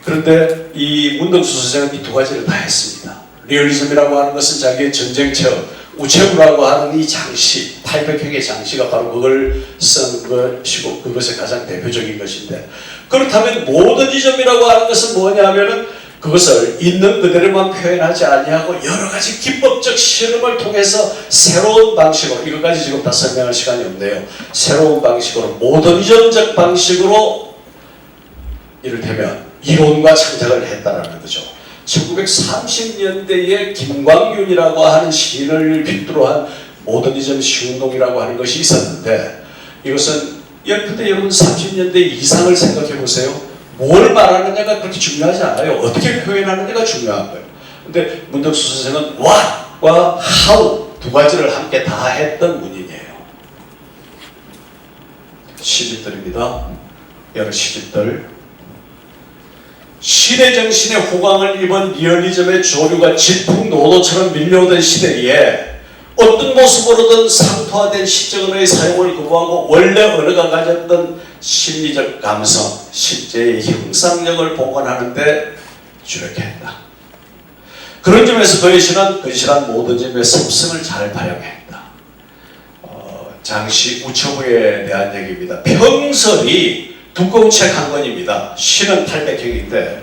그런데 이 문덕수 선생은 이 두 가지를 다 했습니다. 리얼리즘이라고 하는 것은 자기의 전쟁 체험, 우체부라고 하는 이 장시, 800형의 장시가 바로 그걸 쓴 것이고 그것의 가장 대표적인 것인데, 그렇다면 모더니즘이라고 하는 것은 뭐냐 하면은 그것을 있는 그대로만 표현하지 아니하고 여러 가지 기법적 실험을 통해서 새로운 방식으로, 이것까지 지금 다 설명할 시간이 없네요. 새로운 방식으로, 모더니즘적 방식으로 이를테면 이론과 창작을 했다라는 거죠. 1930년대에 김광균이라고 하는 시인을 필두로 한 모더니즘 시운동이라고 하는 것이 있었는데, 이것은 근데 여러분 30년대 이상을 생각해 보세요. 뭘 말하느냐가 그렇게 중요하지 않아요. 어떻게 표현하느냐가 중요한 거예요. 근데 문덕수 선생은 what과 how 두 가지를 함께 다 했던 문인이에요. 시집들입니다. 여러 시집들. 시대 정신의 호강을 입은 리얼리즘의 조류가 질풍노도처럼 밀려오던 시대에 어떤 모습으로든 상투화된 시적 언어의 사용을 거부하고 원래 언어가 가졌던 심리적 감성, 실제의 형상력을 복원하는 데 주력했다. 그런 점에서 그의 시는 근실한 모더니즘의 습성을 잘 발현했다. 장시 우체부에 대한 얘기입니다. 평설이 두꺼운 책 한 권입니다. 시는 800형인데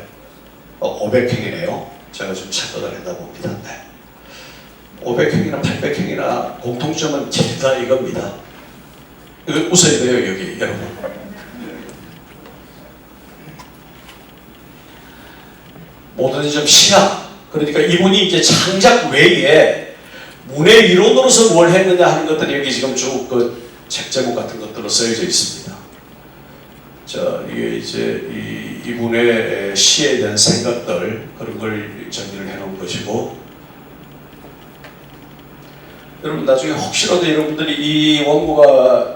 500형이네요. 제가 좀 착각을 했나 봅니다. 네. 500형이나 800형이나 공통점은 길다 이겁니다. 이거 웃어야 돼요 여기 여러분. 모더니즘 시학, 그러니까 이분이 이제 창작 외에 문해 이론으로서 뭘 했느냐 하는 것들이 여기 지금 쭉 그 책 제목 같은 것들로 쓰여져 있습니다. 이게 이제 이분의 시에 대한 생각들 그런 걸 정리를 해놓은 것이고, 여러분 나중에 혹시라도 여러분들이 이 원고가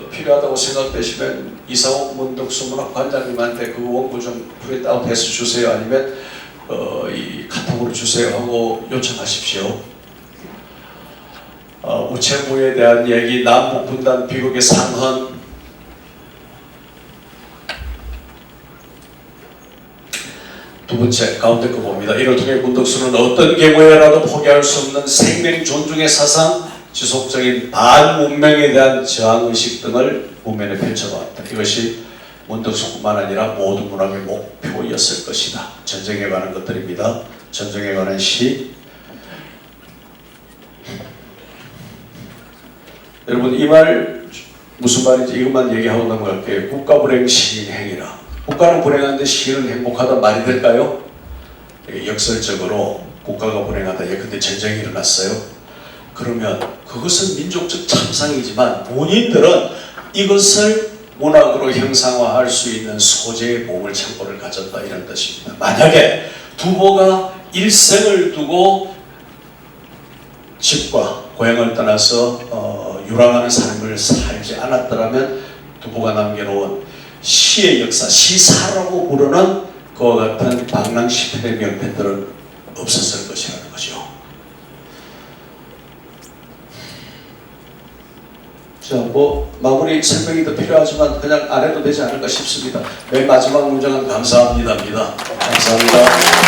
필요하다고 생각되시면 이상욱 문덕수 문학관장님한테 그 원고 좀 프린트아웃해서 주세요. 아니면 이 카톡으로 주세요 하고 요청하십시오. 우체부에 대한 얘기, 남북분단 비극의 상흔, 두 번째 가운데 거 봅니다. 이를 통해 문덕수는 어떤 경우에라도 포기할 수 없는 생명 존중의 사상, 지속적인 반문명에 대한 저항의식 등을 문면에 펼쳐봤다. 이것이 문덕수뿐만 아니라 모든 문학의 목표였을 것이다. 전쟁에 관한 것들입니다. 전쟁에 관한 시. 여러분 이 말 무슨 말인지 이것만 얘기하고 넘어갈게요. 국가 불행 시인 행위라. 국가는 불행한데 시인은 행복하다 말이 될까요? 역설적으로 국가가 불행하다. 근데 전쟁이 일어났어요. 그러면 그것은 민족적 참상이지만 본인들은 이것을 문학으로 형상화할 수 있는 소재의 보물 창고를 가졌다 이런 뜻입니다. 만약에 두보가 일생을 두고 집과 고향을 떠나서 유랑하는 삶을 살지 않았더라면 두보가 남겨놓은 시의 역사, 시사라고 부르는 그와 같은 방랑시편의 명편들은 없었을 것이라는 거죠. 자, 마무리 설명이 더 필요하지만 그냥 안 해도 되지 않을까 싶습니다. 맨 마지막 문장은 감사합니다입니다. 감사합니다.